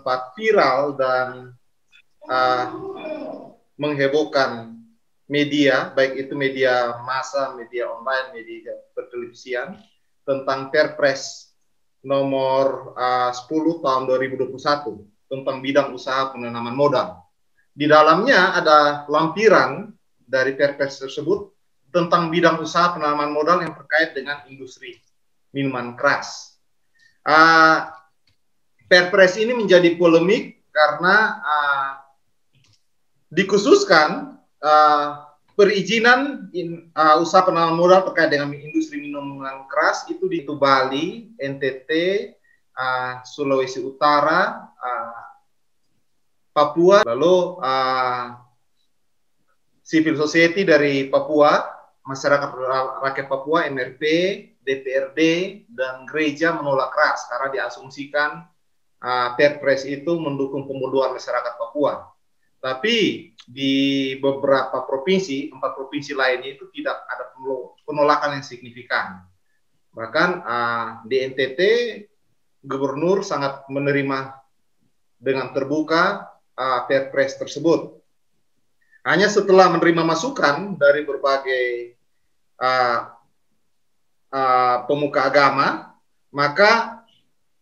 sempat viral dan menghebohkan media, baik itu media massa, media online, media pertelevisian, tentang Perpres nomor 10 tahun 2021 tentang bidang usaha penanaman modal. Di dalamnya ada lampiran dari Perpres tersebut tentang bidang usaha penanaman modal yang terkait dengan industri minuman keras. Perpres ini menjadi polemik karena dikhususkan perizinan usaha penanaman modal terkait dengan industri minuman keras itu di Bali, NTT, Sulawesi Utara, Papua, lalu civil society dari Papua, masyarakat rakyat Papua, MRP, DPRD, dan gereja menolak keras karena diasumsikan Perpres itu mendukung pembunuhan masyarakat Papua. Tapi di beberapa provinsi, 4 provinsi lainnya itu tidak ada penolakan yang signifikan. Bahkan di NTT, gubernur sangat menerima dengan terbuka Perpres tersebut. Hanya setelah menerima masukan dari berbagai pemuka agama, maka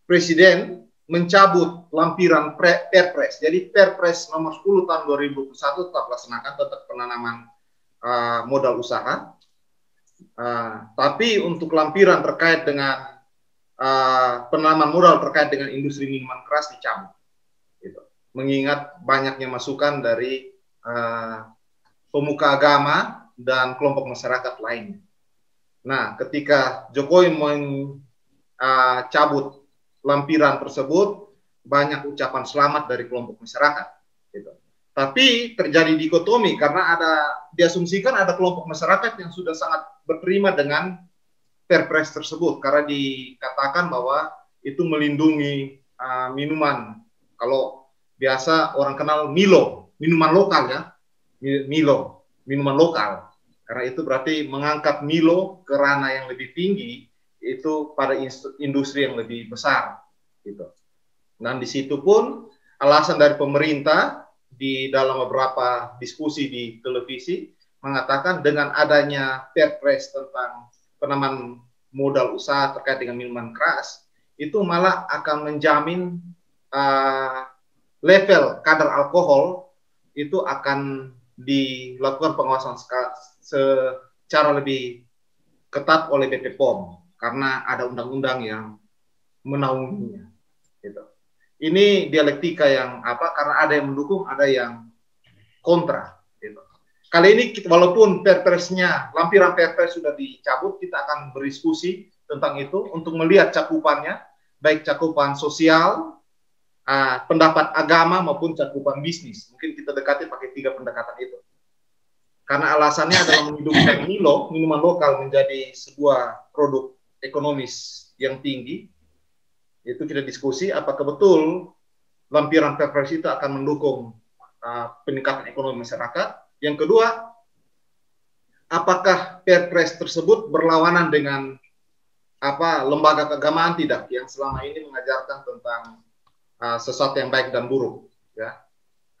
Presiden mencabut lampiran Perpres. Jadi Perpres nomor 10 tahun 2021 tetap laksanakan tentang penanaman modal usaha. Tapi untuk lampiran terkait dengan penanaman modal terkait dengan industri minuman keras dicabut. Gitu. Mengingat banyaknya masukan dari pemuka agama dan kelompok masyarakat lainnya. Nah, ketika Jokowi mencabut lampiran tersebut, banyak ucapan selamat dari kelompok masyarakat. Gitu. Tapi terjadi dikotomi karena diasumsikan ada kelompok masyarakat yang sudah sangat berterima dengan Perpres tersebut karena dikatakan bahwa itu melindungi minuman. Kalau biasa orang kenal Milo, minuman lokal ya, Milo, minuman lokal. Karena itu berarti mengangkat Milo ke ranah yang lebih tinggi itu pada industri yang lebih besar gitu. Dan di situ pun alasan dari pemerintah di dalam beberapa diskusi di televisi mengatakan dengan adanya Perpres tentang penanaman modal usaha terkait dengan minuman keras itu malah akan menjamin level kadar alkohol itu akan dilakukan pengawasan secara lebih ketat oleh BP POM. Karena ada undang-undang yang menaunginya. Gitu. Ini dialektika yang karena ada yang mendukung, ada yang kontra. Gitu. Kali ini walaupun Perpresnya, lampiran Perpres sudah dicabut, kita akan berdiskusi tentang itu untuk melihat cakupannya, baik cakupan sosial, pendapat agama maupun cakupan bisnis. Mungkin kita dekati pakai 3 pendekatan itu. Karena alasannya adalah menghidupkan Milo, minuman lokal menjadi sebuah produk ekonomis yang tinggi. Itu kita diskusi apakah betul lampiran Perpres itu akan mendukung peningkatan ekonomi masyarakat. Yang kedua, apakah Perpres tersebut berlawanan dengan lembaga keagamaan tidak yang selama ini mengajarkan tentang sesuatu yang baik dan buruk, ya.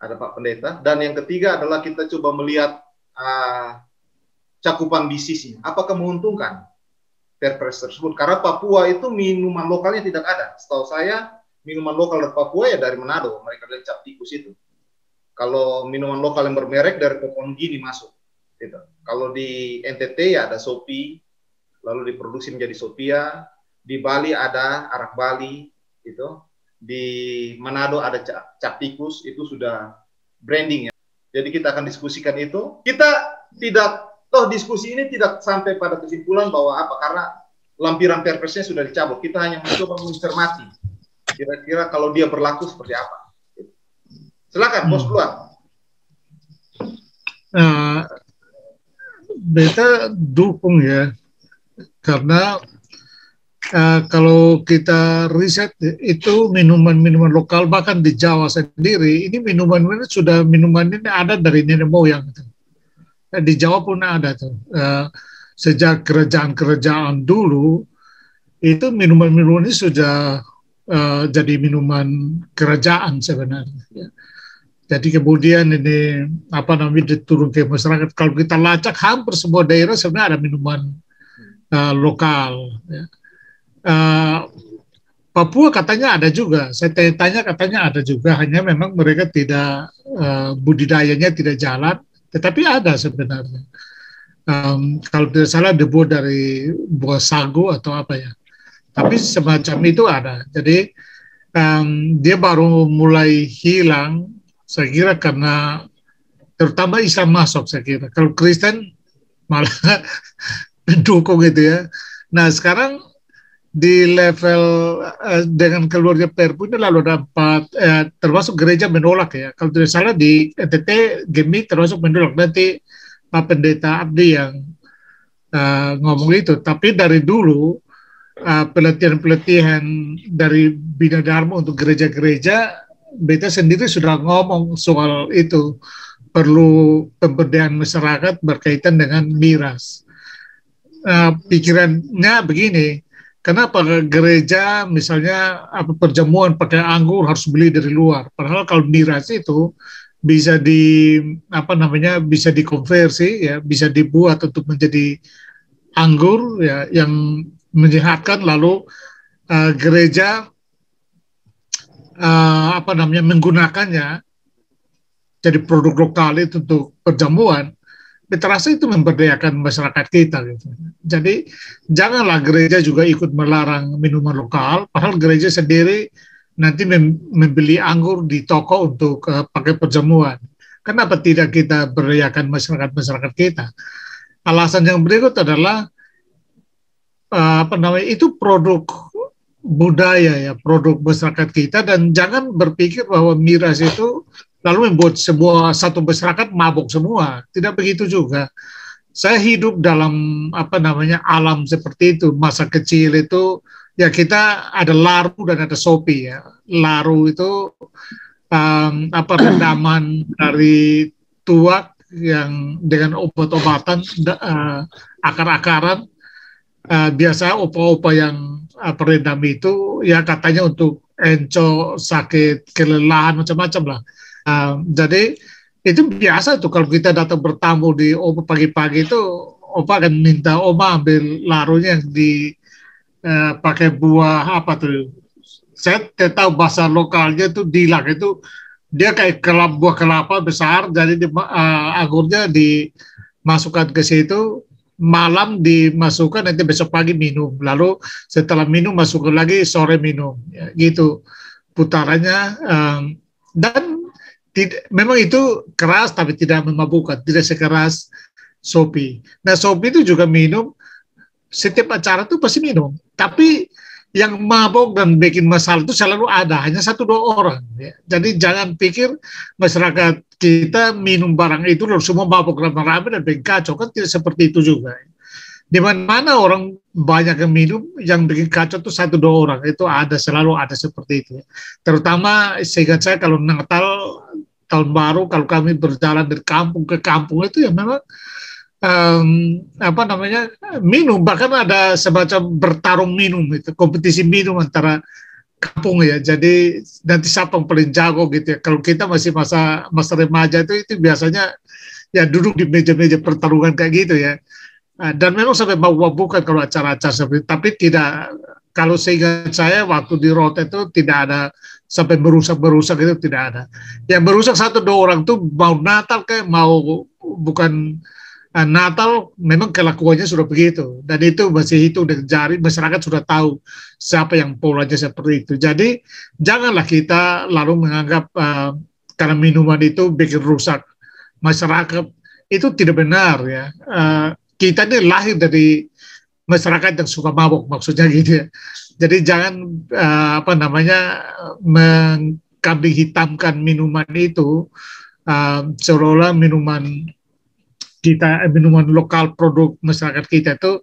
Ada Pak Pendeta. Dan yang ketiga adalah kita coba melihat cakupan bisnisnya. Apakah menguntungkan Perpres tersebut? Karena Papua itu minuman lokalnya tidak ada. Setahu saya minuman lokal dari Papua ya dari Manado. Mereka dari cap tikus itu. Kalau minuman lokal yang bermerek dari Papua Gini masuk. Gitu. Kalau di NTT ya ada Sopi, lalu diproduksi menjadi Sopia. Di Bali ada arak Bali, gitu. Di Manado ada cap tikus, itu sudah branding ya. Jadi kita akan diskusikan itu. Kita tidak diskusi ini tidak sampai pada kesimpulan bahwa karena lampiran Perpresnya sudah dicabut. Kita hanya mencoba mencermati kira-kira kalau dia berlaku seperti apa. Silakan, Bos keluar. Beta dukung ya, karena kalau kita riset itu minuman-minuman lokal bahkan di Jawa sendiri ini minuman ini ada dari nenek moyang. Di Jawa pun ada tuh. Sejak kerajaan-kerajaan dulu itu minuman-minuman ini sudah jadi minuman kerajaan sebenarnya. Ya. Jadi kemudian ini apa namanya diturun ke masyarakat. Kalau kita lacak hampir semua daerah sebenarnya ada minuman lokal. Ya. Papua katanya ada juga. Saya tanya katanya ada juga. Hanya memang mereka tidak budidayanya tidak jalan. Tetapi ada sebenarnya. Kalau tidak salah dibuat dari buah sagu atau apa ya. Tapi semacam itu ada. Jadi dia baru mulai hilang. Saya kira karena terutama Islam masuk, saya kira. Kalau Kristen malah mendukung itu ya. Nah sekarang di level dengan keluarga Perpu ini lalu ada 4, termasuk gereja menolak ya. Kalau tidak salah di NTT Gemi termasuk menolak. Nanti Pak Pendeta Abdi yang ngomong itu. Tapi dari dulu pelatihan-pelatihan dari Bina Dharma untuk gereja-gereja, beta sendiri sudah ngomong soal itu, perlu pemberdayaan masyarakat berkaitan dengan miras. Pikirannya begini, kenapa gereja misalnya perjamuan pakai anggur harus beli dari luar, padahal kalau miras itu bisa bisa dikonversi ya, bisa dibuat untuk menjadi anggur ya yang menyehatkan, lalu gereja menggunakannya jadi produk lokal itu untuk perjamuan. Terasa itu memberdayakan masyarakat kita gitu. Jadi janganlah gereja juga ikut melarang minuman lokal, padahal gereja sendiri nanti membeli anggur di toko untuk pakai perjamuan. Kenapa tidak kita berdayakan masyarakat kita? Alasan yang berikut adalah itu produk budaya ya, produk masyarakat kita, dan jangan berpikir bahwa miras itu lalu membuat satu masyarakat mabuk semua. Tidak begitu juga. Saya hidup dalam alam seperti itu. Masa kecil itu ya kita ada laru dan ada sopi ya. Laru itu rendaman dari tuak yang dengan obat-obatan akar-akaran. Biasa opa-opa yang perendam itu ya katanya untuk encok, sakit, kelelahan, macam-macam lah. Jadi itu biasa tuh kalau kita datang bertamu di opa pagi-pagi itu, opa akan minta oma ambil larunya yang pakai buah apa tuh. Saya tidak tahu bahasa lokalnya itu dilak, itu dia kayak buah kelapa besar, jadi anggurnya dimasukkan ke situ, malam dimasukkan, nanti besok pagi minum, lalu setelah minum masukkan lagi, sore minum, ya, gitu putarannya. Dan memang itu keras tapi tidak memabukkan, tidak sekeras sopi. Nah sopi itu juga minum, setiap acara itu pasti minum, tapi yang mabok dan bikin masalah itu selalu ada, hanya 1-2 orang. Ya. Jadi jangan pikir masyarakat kita minum barang itu lalu semua mabok rame-rame dan bikin kacau, kan tidak seperti itu juga. Di mana orang banyak yang minum, yang bikin kacau itu 1-2 orang, itu ada, selalu ada seperti itu. Ya. Terutama seingat saya kalau Natal, tahun baru, kalau kami berjalan dari kampung ke kampung itu ya memang minum, bahkan ada semacam bertarung minum, itu kompetisi minum antara kampung ya. Jadi nanti siapa yang paling jago gitu ya. Kalau kita masih masa remaja itu biasanya ya duduk di meja-meja pertarungan kayak gitu ya. Dan memang sampai mabuk-mabukan kalau acara-acara seperti itu, tapi tidak, kalau seingat saya waktu di Rote itu tidak ada sampai merusak itu, tidak ada. Yang merusak 1-2 orang tuh mau Natal kayak mau bukan Natal, memang kelakuannya sudah begitu, dan itu masih hitung dengan jari, masyarakat sudah tahu siapa yang polanya seperti itu. Jadi janganlah kita lalu menganggap karena minuman itu bikin rusak masyarakat, itu tidak benar ya. Kita ini lahir dari masyarakat yang suka mabuk, maksudnya gitu ya. Jadi jangan mengkambing hitamkan minuman itu seolah-olah minuman lokal, produk masyarakat kita itu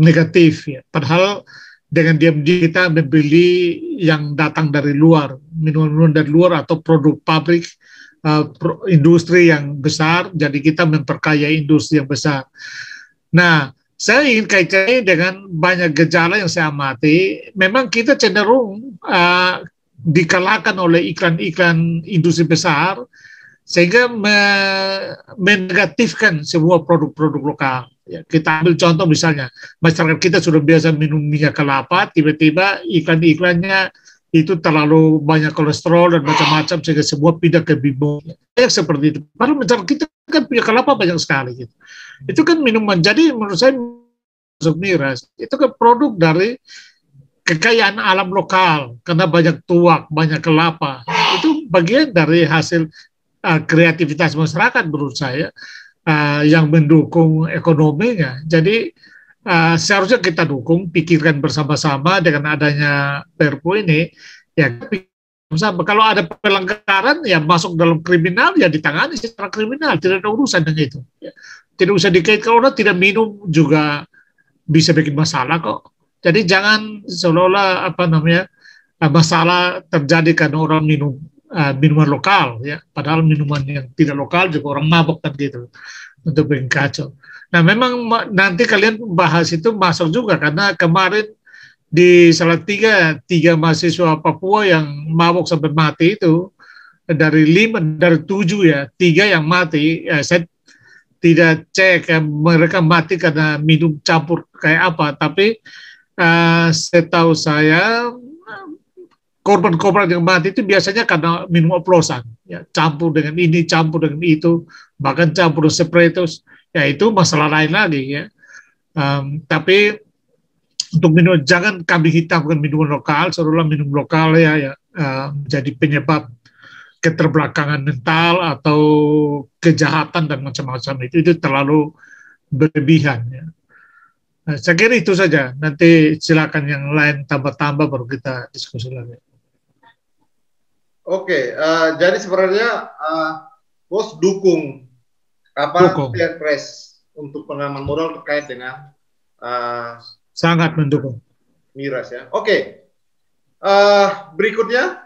negatif ya. Padahal dengan diam-diam kita membeli yang datang dari luar, minuman dari luar atau produk pabrik, industri yang besar, jadi kita memperkaya industri yang besar. Nah, saya ingin kaitkan dengan banyak gejala yang saya amati. Memang kita cenderung dikalahkan oleh iklan-iklan industri besar, sehingga menegatifkan semua produk-produk lokal. Ya, kita ambil contoh misalnya, masyarakat kita sudah biasa minum minyak kelapa, tiba-tiba iklan-iklannya itu terlalu banyak kolesterol dan macam-macam sehingga semua pindah ke Bimbo. Seperti itu. Padahal masyarakat kita kan punya kelapa banyak sekali gitu. Itu kan minuman. Jadi menurut saya masuk miras itu kan produk dari kekayaan alam lokal karena banyak tuak, banyak kelapa. Itu bagian dari hasil kreativitas masyarakat menurut saya yang mendukung ekonominya. Jadi seharusnya kita dukung, pikirkan bersama-sama dengan adanya Perpu ini. Ya, bersama. Kalau ada pelanggaran, ya masuk dalam kriminal, ya ditangani secara kriminal. Tidak ada urusan dengan itu. Ya. Tidak usah dikaitkan, orang tidak minum juga bisa bikin masalah kok. Jadi jangan seolah-olah masalah terjadi karena orang minum minuman lokal, ya. Padahal minuman yang tidak lokal juga orang mabok kan gitu, untuk bikin kacau. Nah, memang nanti kalian bahas itu masuk juga karena kemarin di salah tiga mahasiswa Papua yang mabok sampai mati itu dari 7 ya, 3 yang mati. Ya, saya tidak cek mereka mati karena minum campur kayak apa, tapi setahu saya korban-korban yang mati itu biasanya karena minum oplosan, ya, campur dengan ini, campur dengan itu, bahkan campur spiritus. Ya itu masalah lain lagi ya. Tapi untuk minum, jangan kambing hitamkan minuman lokal, seolah minum lokal ya menjadi penyebab keterbelakangan mental atau kejahatan dan macam-macam itu terlalu berlebihan ya. Nah, saya kira itu saja. Nanti silakan yang lain tambah-tambah baru kita diskusi lagi. Oke, jadi sebenarnya Bos dukung Perpres untuk penanaman modal terkait dengan sangat mendukung miras ya. Oke, berikutnya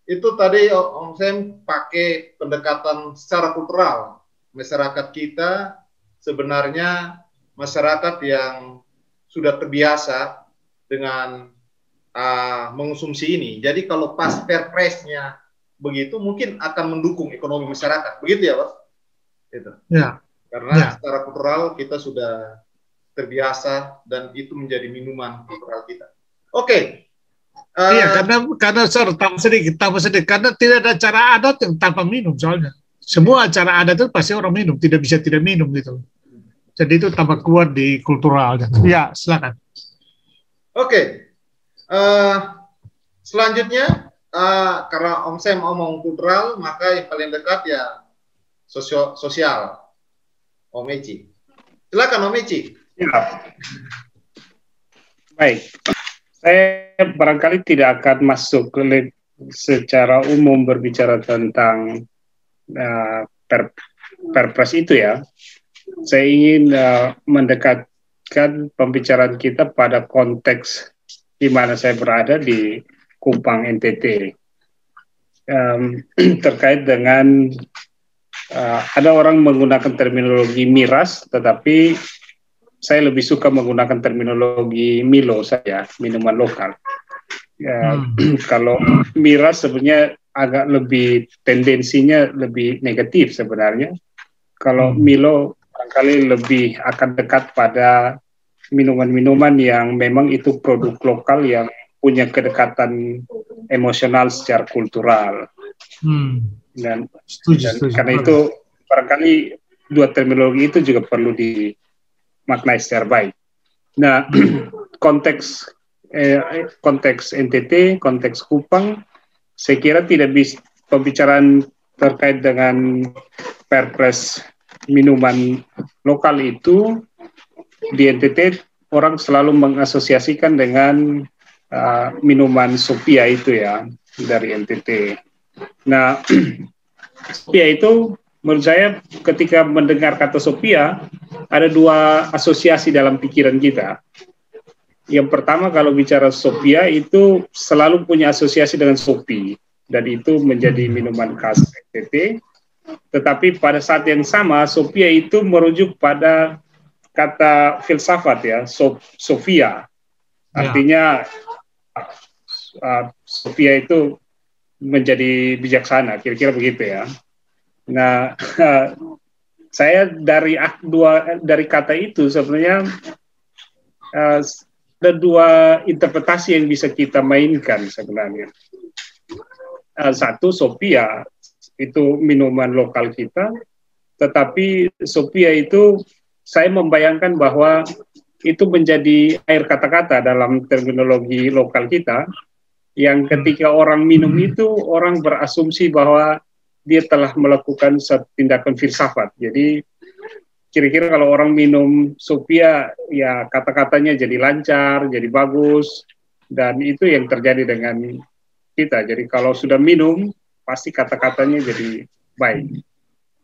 itu tadi Om Sam pakai pendekatan secara kultural. Masyarakat kita sebenarnya masyarakat yang sudah terbiasa dengan mengonsumsi ini. Jadi kalau pas Perpresnya begitu mungkin akan mendukung ekonomi masyarakat. Begitu ya, Bos? Itu. Ya. Karena secara kultural kita sudah terbiasa dan itu menjadi minuman kultural kita. Oke. Iya, karena tambah sedikit karena tidak ada acara adat yang tanpa minum soalnya. Semua acara adat itu pasti orang minum, tidak bisa tidak minum gitu. Jadi itu tambah kuat di kulturalnya. Ya, silakan. Oke. Selanjutnya karena Om Sam ngomong kultural, maka yang paling dekat ya sosial. Om Eci. Silakan Om Eci. Ya. Baik. Saya barangkali tidak akan masuk secara umum berbicara tentang Perpres itu ya. Saya ingin mendekatkan pembicaraan kita pada konteks di mana saya berada di Kupang NTT. Terkait dengan ada orang menggunakan terminologi miras, tetapi saya lebih suka menggunakan terminologi Milo saja, minuman lokal. Kalau miras sebenarnya agak lebih tendensinya lebih negatif sebenarnya. Kalau Milo barangkali lebih akan dekat pada minuman-minuman yang memang itu produk lokal yang punya kedekatan emosional secara kultural. Dan karena itu barangkali dua terminologi itu juga perlu dimaknai secara baik. Nah, konteks NTT, konteks Kupang, saya kira tidak bisa pembicaraan terkait dengan Perpres minuman lokal itu di NTT orang selalu mengasosiasikan dengan minuman Sophia itu ya dari NTT. Nah, Sophia itu menurut saya ketika mendengar kata Sophia ada dua asosiasi dalam pikiran kita. Yang pertama kalau bicara Sophia itu selalu punya asosiasi dengan Sophie dan itu menjadi minuman khas NTT. Tetapi pada saat yang sama Sophia itu merujuk pada kata filsafat ya, Sophia, artinya Sophia itu menjadi bijaksana, kira-kira begitu ya. Nah, saya dari kata itu sebenarnya ada dua interpretasi yang bisa kita mainkan sebenarnya. Satu, Sophia itu minuman lokal kita, tetapi Sophia itu saya membayangkan bahwa itu menjadi air kata-kata dalam terminologi lokal kita, yang ketika orang minum itu orang berasumsi bahwa dia telah melakukan tindakan filsafat. Jadi kira-kira kalau orang minum Sophia, ya kata-katanya jadi lancar, jadi bagus, dan itu yang terjadi dengan kita. Jadi kalau sudah minum, pasti kata-katanya jadi baik.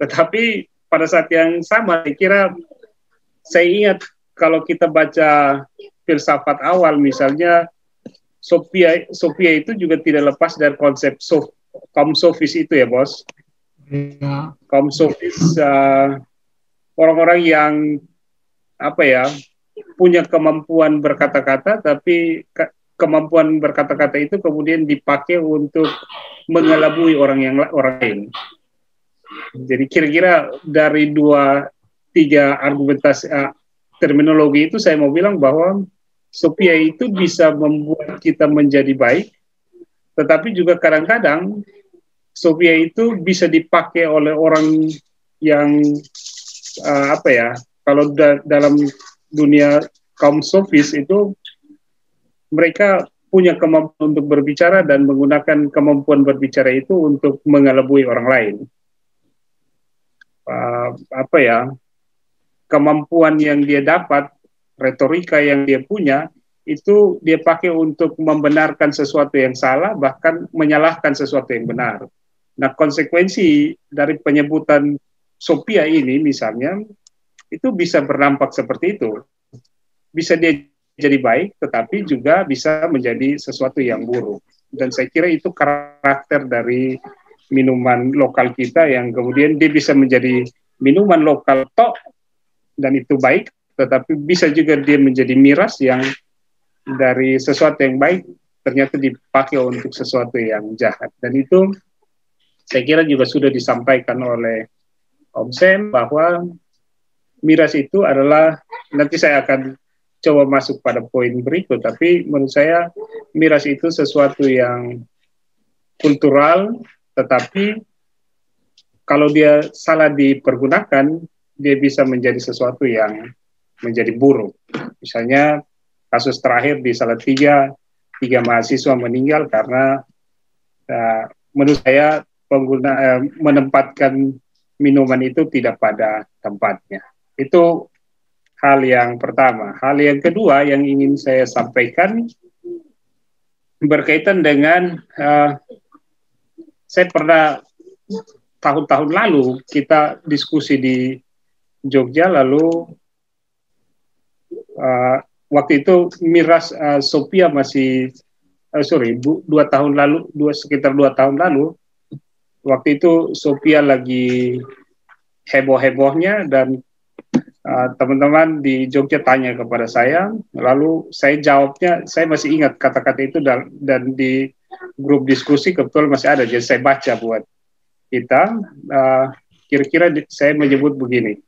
Tetapi pada saat yang sama, saya ingat kalau kita baca filsafat awal, misalnya Sophia itu juga tidak lepas dari konsep kaum sofis itu ya, Bos. Ya. Kaum sofis orang-orang yang punya kemampuan berkata-kata, tapi kemampuan berkata-kata itu kemudian dipakai untuk mengelabui orang lain. Jadi kira-kira dari 2-3 argumentasi terminologi itu saya mau bilang bahwa Sophia itu bisa membuat kita menjadi baik, tetapi juga kadang-kadang Sophia itu bisa dipakai oleh orang yang kalau dalam dunia kaum sofis itu mereka punya kemampuan untuk berbicara dan menggunakan kemampuan berbicara itu untuk mengelabui orang lain. Kemampuan yang dia dapat, retorika yang dia punya, itu dia pakai untuk membenarkan sesuatu yang salah, bahkan menyalahkan sesuatu yang benar. Nah, konsekuensi dari penyebutan Sophia ini misalnya, itu bisa berdampak seperti itu. Bisa dia jadi baik, tetapi juga bisa menjadi sesuatu yang buruk. Dan saya kira itu karakter dari minuman lokal kita yang kemudian dia bisa menjadi minuman lokal dan itu baik, tetapi bisa juga dia menjadi miras yang dari sesuatu yang baik ternyata dipakai untuk sesuatu yang jahat. Dan itu saya kira juga sudah disampaikan oleh Om Sam bahwa miras itu adalah, nanti saya akan coba masuk pada poin berikut, tapi menurut saya miras itu sesuatu yang kultural, tetapi kalau dia salah dipergunakan, dia bisa menjadi sesuatu yang menjadi buruk. Misalnya kasus terakhir di Salatiga, 3 mahasiswa meninggal karena menurut saya menempatkan minuman itu tidak pada tempatnya. Itu hal yang pertama. Hal yang kedua yang ingin saya sampaikan berkaitan dengan saya pernah tahun-tahun lalu kita diskusi di Jogja, lalu waktu itu miras Sophia masih sekitar 2 tahun lalu, waktu itu Sophia lagi heboh-hebohnya dan teman-teman di Jogja tanya kepada saya, lalu saya jawabnya, saya masih ingat kata-kata itu dan di grup diskusi kebetulan masih ada, jadi saya baca buat kita. Kira-kira saya menyebut begini,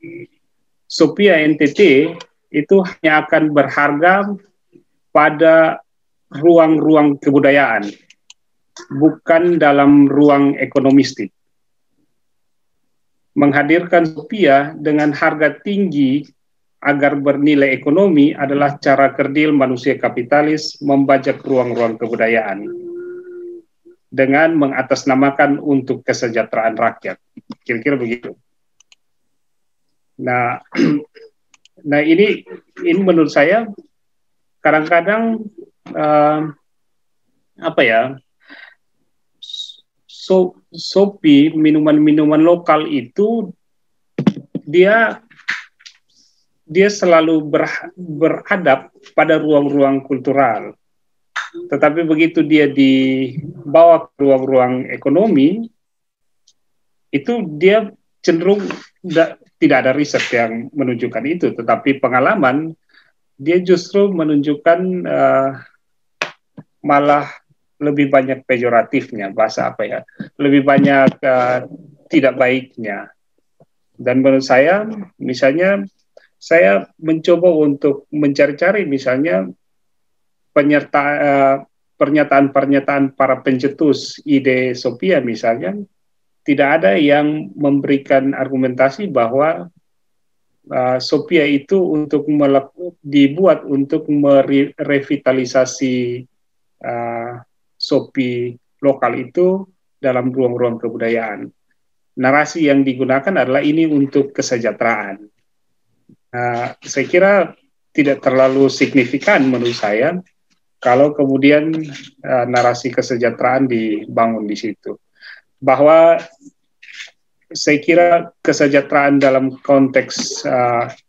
Sophia NTT itu hanya akan berharga pada ruang-ruang kebudayaan, bukan dalam ruang ekonomistik. Menghadirkan Sophia dengan harga tinggi agar bernilai ekonomi adalah cara kerdil manusia kapitalis membajak ruang-ruang kebudayaan dengan mengatasnamakan untuk kesejahteraan rakyat. Kira-kira begitu. Nah ini menurut saya kadang-kadang Sophie, minuman-minuman lokal itu dia selalu beradab pada ruang-ruang kultural. Tetapi begitu dia dibawa ke ruang-ruang ekonomi, itu dia cenderung tidak ada riset yang menunjukkan itu, tetapi pengalaman dia justru menunjukkan malah lebih banyak pejoratifnya, bahasa apa ya, lebih banyak tidak baiknya. Dan menurut saya, misalnya saya mencoba untuk mencari-cari misalnya pernyataan-pernyataan para pencetus ide Sophia misalnya, tidak ada yang memberikan argumentasi bahwa Sophia itu dibuat untuk merevitalisasi Shopee lokal itu dalam ruang-ruang kebudayaan. Narasi yang digunakan adalah ini untuk kesejahteraan. Saya kira tidak terlalu signifikan menurut saya kalau kemudian narasi kesejahteraan dibangun di situ. Bahwa saya kira kesejahteraan dalam konteks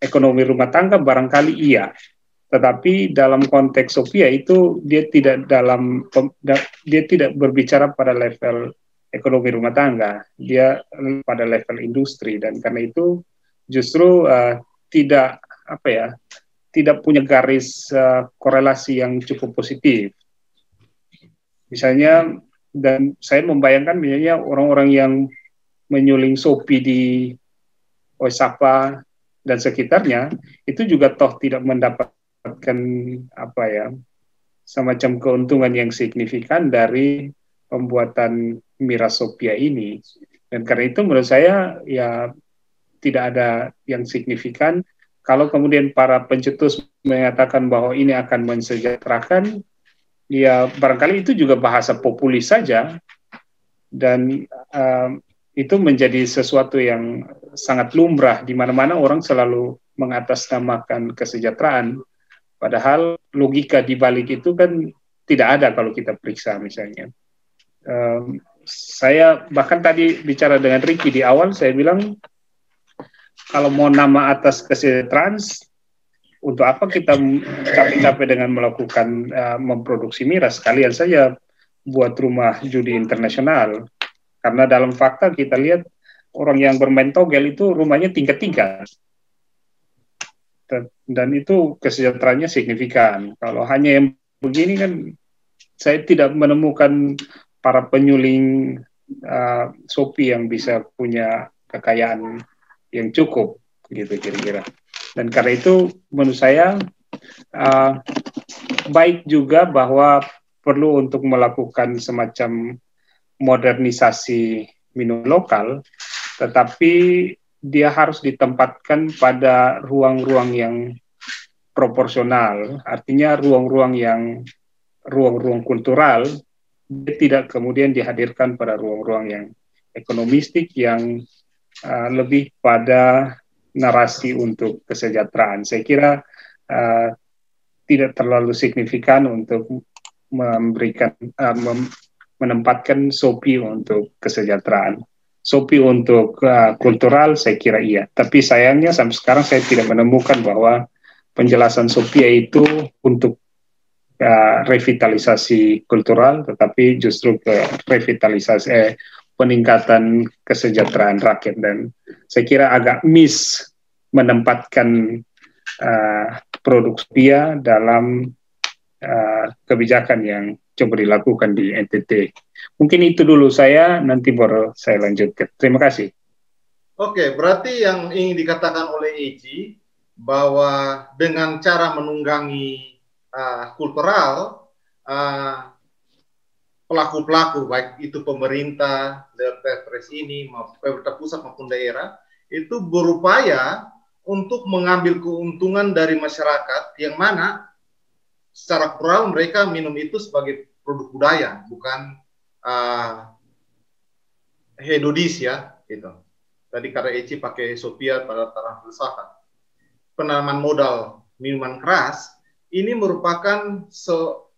ekonomi rumah tangga barangkali iya, tetapi dalam konteks Sophia itu dia tidak berbicara pada level ekonomi rumah tangga, dia pada level industri, dan karena itu justru tidak punya garis korelasi yang cukup positif. Misalnya, dan saya membayangkan misalnya orang-orang yang menyuling Shopee di Osaka dan sekitarnya itu juga toh tidak mendapatkan semacam keuntungan yang signifikan dari pembuatan miras Sophia ini. Dan karena itu menurut saya ya tidak ada yang signifikan. Kalau kemudian para pencetus mengatakan bahwa ini akan mensejahterakan, ya barangkali itu juga bahasa populis saja, dan itu menjadi sesuatu yang sangat lumrah di mana-mana orang selalu mengatasnamakan kesejahteraan, padahal logika di balik itu kan tidak ada kalau kita periksa misalnya. Saya bahkan tadi bicara dengan Ricky di awal, saya bilang kalau mau nama atas kesejahteraan, untuk apa kita capek-capek dengan melakukan memproduksi miras, sekalian saja buat rumah judi internasional. Karena dalam fakta kita lihat orang yang bermain togel itu rumahnya tingkat-tingkat, dan itu kesejahteraannya signifikan. Kalau hanya yang begini kan saya tidak menemukan para penyuling Shopee yang bisa punya kekayaan yang cukup, gitu kira-kira. Dan karena itu menurut saya baik juga bahwa perlu untuk melakukan semacam modernisasi minum lokal, tetapi dia harus ditempatkan pada ruang-ruang yang proporsional, artinya ruang-ruang kultural, dia tidak kemudian dihadirkan pada ruang-ruang yang ekonomistik yang lebih pada narasi untuk kesejahteraan. Saya kira tidak terlalu signifikan untuk menempatkan Shopee untuk kesejahteraan. Shopee untuk kultural saya kira iya, tapi sayangnya sampai sekarang saya tidak menemukan bahwa penjelasan Shopee itu untuk revitalisasi kultural, tetapi justru ke revitalisasi peningkatan kesejahteraan rakyat. Dan saya kira agak miss menempatkan produk Sophia dalam kebijakan yang coba dilakukan di NTT. Mungkin itu dulu saya, nanti baru saya lanjutkan. Terima kasih. Oke, berarti yang ingin dikatakan oleh Eji bahwa dengan cara menunggangi kultural, pelaku-pelaku baik itu pemerintah, Perpres ini, pemerintah pusat maupun daerah, itu berupaya untuk mengambil keuntungan dari masyarakat yang mana secara plural mereka minum itu sebagai produk budaya, bukan hedodis ya, gitu. Tadi karena Eci pakai Sophia pada taraf filsafat. Penanaman modal minuman keras ini merupakan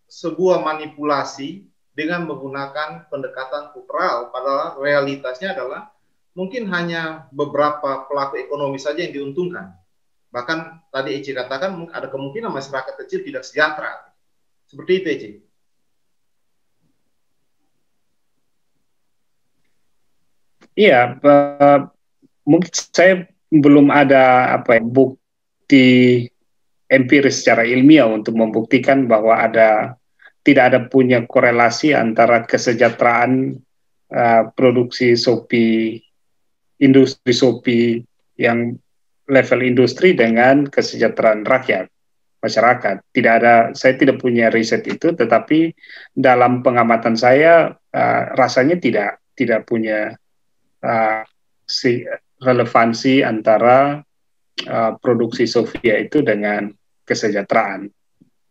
sebuah manipulasi dengan menggunakan pendekatan kultural, padahal realitasnya adalah mungkin hanya beberapa pelaku ekonomi saja yang diuntungkan. Bahkan tadi Eci katakan ada kemungkinan masyarakat kecil tidak sejahtera. Seperti itu, Eci. Iya, mungkin saya belum ada bukti empiris secara ilmiah untuk membuktikan bahwa tidak ada punya korelasi antara kesejahteraan produksi industri Shopee yang level industri dengan kesejahteraan rakyat masyarakat. Saya tidak punya riset itu, tetapi dalam pengamatan saya rasanya tidak punya relevansi antara produksi Shopee itu dengan kesejahteraan.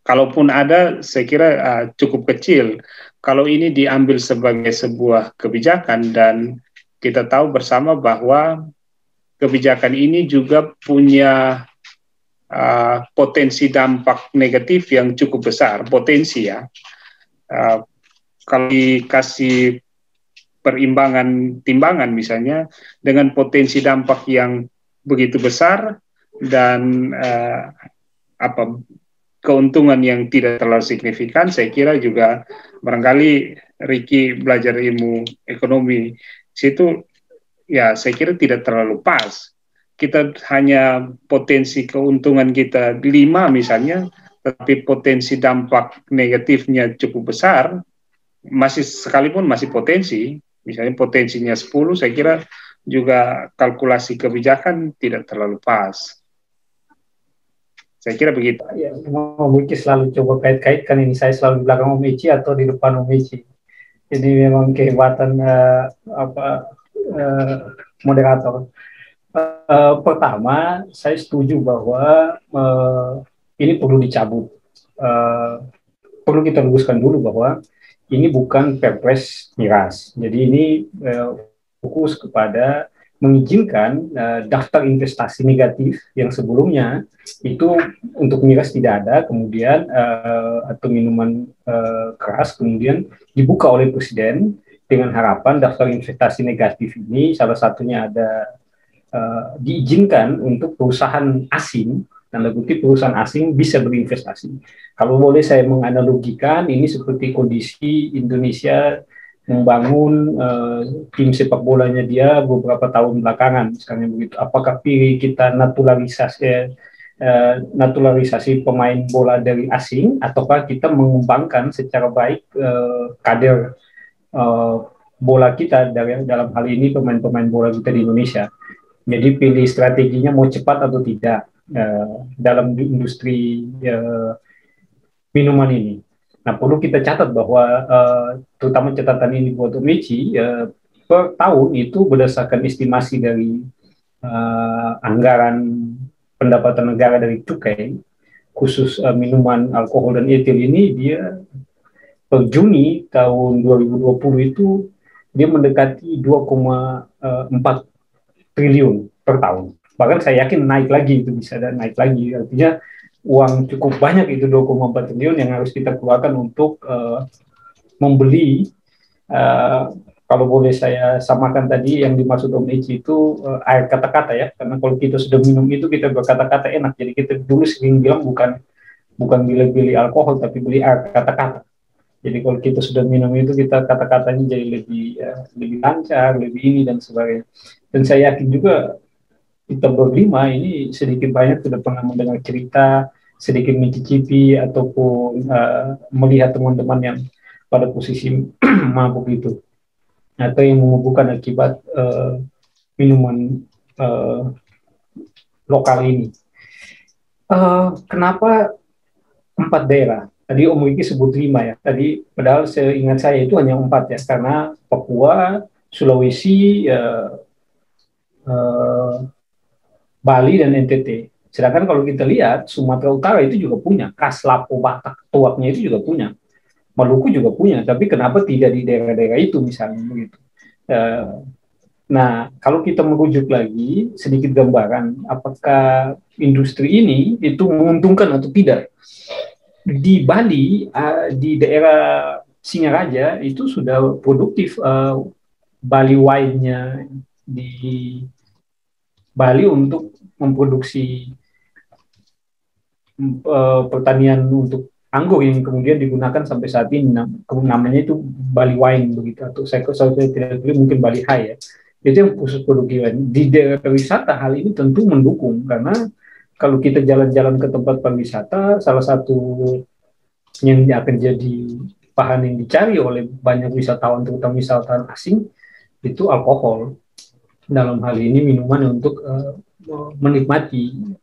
Kalaupun ada, saya kira cukup kecil. Kalau ini diambil sebagai sebuah kebijakan, dan kita tahu bersama bahwa kebijakan ini juga punya potensi dampak negatif yang cukup besar, potensi ya. Kalau dikasih timbangan misalnya, dengan potensi dampak yang begitu besar dan keuntungan yang tidak terlalu signifikan, saya kira juga barangkali Ricky belajar ilmu ekonomi situ, ya saya kira tidak terlalu pas. Kita hanya potensi keuntungan kita 5 misalnya, tapi potensi dampak negatifnya cukup besar, sekalipun masih potensi, misalnya potensinya 10, saya kira juga kalkulasi kebijakan tidak terlalu pas. Saya kira begitu. Ya, Om Eci selalu coba kait-kaitkan ini. Saya selalu di belakang Om Eci atau di depan Om Eci. Ini memang kehebatan moderator. Pertama, saya setuju bahwa ini perlu dicabut. Perlu kita luruskan dulu bahwa ini bukan Perpres miras. Jadi ini fokus kepada mengizinkan daftar investasi negatif yang sebelumnya itu untuk miras tidak ada, kemudian atau minuman keras, kemudian dibuka oleh Presiden dengan harapan daftar investasi negatif ini salah satunya ada diizinkan untuk perusahaan asing, dan lebih perusahaan asing bisa berinvestasi. Kalau boleh saya menganalogikan, ini seperti kondisi Indonesia membangun tim sepak bolanya dia beberapa tahun belakangan, misalnya begitu. Apakah pilih kita naturalisasi pemain bola dari asing, ataukah kita mengembangkan secara baik kader bola kita dalam hal ini pemain-pemain bola kita di Indonesia. Jadi pilih strateginya mau cepat atau tidak dalam industri minuman ini. Nah, perlu kita catat bahwa terutama catatan ini buat Om Eci, per tahun itu berdasarkan estimasi dari anggaran pendapatan negara dari cukai, khusus minuman alkohol dan etil ini, dia per Juni tahun 2020 itu dia mendekati 2,4 triliun per tahun. Bahkan saya yakin naik lagi, itu bisa naik lagi. Artinya uang cukup banyak itu 2,4 triliun yang harus kita keluarkan untuk membeli, kalau boleh saya samakan tadi yang dimaksud Om Eci itu air kata-kata ya, karena kalau kita sudah minum itu kita berkata-kata enak, jadi kita dulu sering bilang bukan beli alkohol tapi beli air kata-kata. Jadi kalau kita sudah minum itu kita kata-katanya jadi lebih lancar, lebih ini dan sebagainya. Dan saya yakin juga kita berlima ini sedikit banyak sudah pernah mendengar cerita, sedikit mencicipi ataupun melihat teman-teman yang pada posisi mabuk itu, atau yang memabukkan akibat minuman lokal ini. Kenapa 4 daerah? Tadi Om Wiki sebut 5 ya. Tadi padahal seingat saya itu hanya 4 ya, karena Papua, Sulawesi, Bali dan NTT. Sedangkan kalau kita lihat Sumatera Utara itu juga punya, Kas, Lapo, Batak, Tuaknya itu juga punya, Maluku juga punya. Tapi kenapa tidak di daerah-daerah itu misalnya begitu? Nah, kalau kita merujuk lagi sedikit gambaran, apakah industri ini itu menguntungkan atau tidak? Di Bali, di daerah Singaraja itu sudah produktif Bali wine-nya di Bali untuk memproduksi pertanian untuk anggur yang kemudian digunakan sampai saat ini, namanya itu Bali wine begitu, atau saya tidak pilih mungkin Bali High ya. Itu yang khusus produk hiliran. Di daerah wisata hal ini tentu mendukung, karena kalau kita jalan-jalan ke tempat pariwisata, salah satu yang akan jadi bahan yang dicari oleh banyak wisatawan, terutama wisatawan asing, itu alkohol. Dalam hal ini minuman untuk menikmati